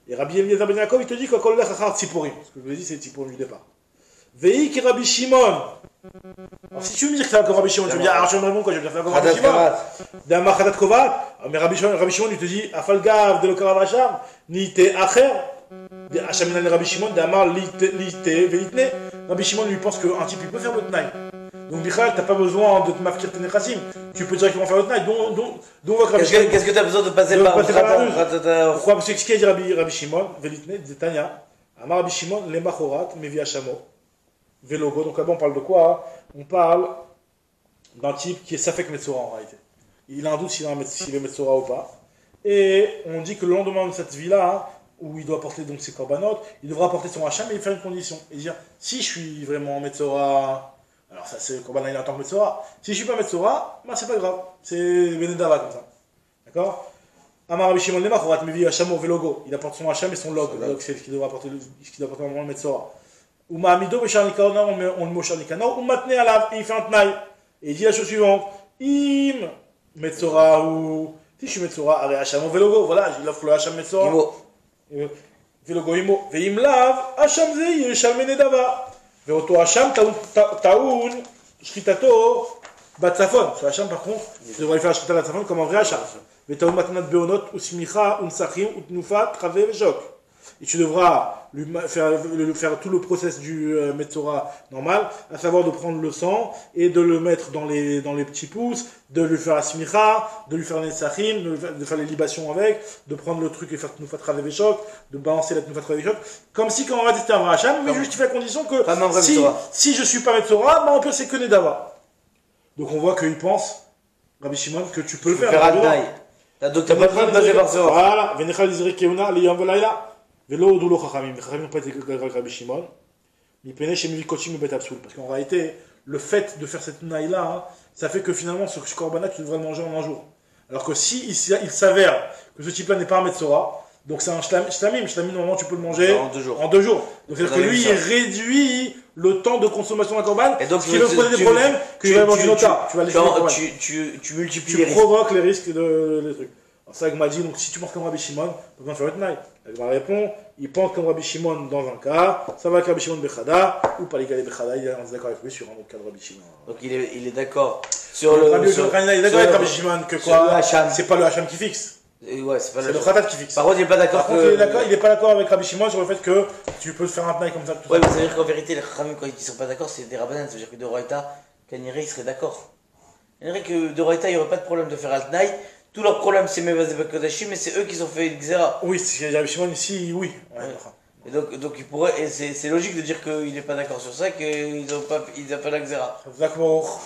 et Rabbi Eliezer Ben Yaakov, il te dit qu'Akol olech Tziporim. Ce que je vous ai dit, c'est Tziporim du départ. Vei ki Rabbi Shimon. Alors si tu me dis que c'est comme Rabbi Shimon, tu me dis, ah, je me réponds quoi, je vais faire comme Rabbi Shimon. D'Amar Khatat Kovat, mais Rabbi Shimon, il te dit, Afalgav de l'Okarav Hacham, ni te acher, de Hacham inal Rabbi Shimon, d'Amar li te veitne. Rabbi Shimon lui pense qu'un type il peut faire le Tnaï. Donc Bichal, t'as pas besoin de te mafkir tes nechassim, tu peux directement faire le Tnaï. Qu'est-ce que t'as besoin de passer par Pourquoi? Parce que ce qu'il a dit Rabbi Shimon, veitne, Tanya, Amar Rabbi Shimon, le machorat, mevi Hachamo. Vélogo, donc là-bas on parle de quoi? On parle d'un type qui est Safek Metzora en réalité. Il a un doute s'il est Metzora ou pas. Et on dit que le lendemain de cette vie-là, où il doit porter donc ses corbanotes, il devra porter son hacham et il faire une condition. Et dire, si je suis vraiment Metzora, alors ça c'est le korban en tant que Metzora, si je suis pas Metzora, c'est pas grave, c'est Benedava comme ça. D'accord? Amar Rabbi Shimon Lema, Chorat Mevi Hachamo Vélogo, il apporte son hacham et son log. Le log c'est ce qu'il doit apporter au moment de Metzora. Ou Mahamido, on le mochar Nikanor, ou Matne Alav, et il fait un tnaï. Et il dit la chose suivante, Im Metzora, ou si je suis Metzora, Aré Hacham, Vélogo, voilà, il offre le Hacham Metzora. Vélogo Imo, Veim Lav, Hacham Zei, Yeshal Menedava. Veoto Hacham, Taoun, Shritato, Batsafon. Ce Hacham, par contre, il devrait faire Shrita Batsafon comme un vrai Hacham. Vetaoun Matnat Beonot, ou Smicha, ou Nsachim, ou Tnufat, Trave, Vejok. Et tu devras faire tout le process du Metzora normal, à savoir de prendre le sang et de le mettre dans les petits pouces, de lui faire la smicha, de lui faire les netzachim, de faire les libations avec, de prendre le truc et faire Tnufat Raveveshok, de balancer la Tnufat Raveveshok, comme si quand on va tester un vrai Hacham, mais juste à condition que si je suis pas Metzora, bah en plus c'est que Nedava. Donc on voit qu'il pense, Rabbi Shimon, que tu peux le faire. Donc t'as pas besoin de passer par ça. Voilà, Venechal Izri Keuna, Liyam Velaila. Velo Doulo Chachamim. Chachamim n'ont pas été avec Rabbi Shimon. Mipene Shemivi Kochim Bet Absoul. Parce qu'en réalité, le fait de faire cette naïla, ça fait que finalement, ce korbanat, tu devrais le manger en un jour. Alors que si il s'avère que ce type-là n'est pas un Metzora, donc c'est un shlamim. Shlamim, normalement, tu peux le manger en 2 jours. Donc c'est-à-dire que lui, il réduit le temps de consommation d'un korban. Et donc, ce qui va poser des problèmes, que tu vas avoir du nota. Tu vas multiplies les risques. Tu provoques les risques de trucs. Ça, Agma dit, donc si tu penses comme Rabbi Shimon, pas besoin de faire une naï. Agma répond, il pense comme Rabbi Shimon dans un cas, ça va avec Rabbi Shimon Bechada, ou pas les gars Bechada, il est d'accord avec lui sur un autre cas de Rabbi Shimon. Donc il est d'accord sur le. Il est d'accord avec Rabbi Shimon que quoi, c'est pas le Hacham qui fixe. Ouais, c'est le Khatat qui fixe. Par contre, il est pas d'accord. Il est pas d'accord avec Rabbi Shimon sur le fait que tu peux faire un naï comme ça. Ouais, mais ça veut dire qu'en vérité, les Chachamim, quand ils sont pas d'accord, c'est des Rabbanan, ça veut dire que de Roïta, Kaniré, il serait d'accord. Il dirait que de Roïta, il n'y aurait pas de problème de faire Altnaï. Tout leur problème, c'est Mevazé Kodashim, mais c'est eux qui ont fait une Xéra. Oui, c'est Rabbi Shimon ici, oui. Ouais. Et donc il pourrait, et c'est logique de dire qu'il n'est pas d'accord sur ça, qu'ils n'ont pas la Xéra. D'accord.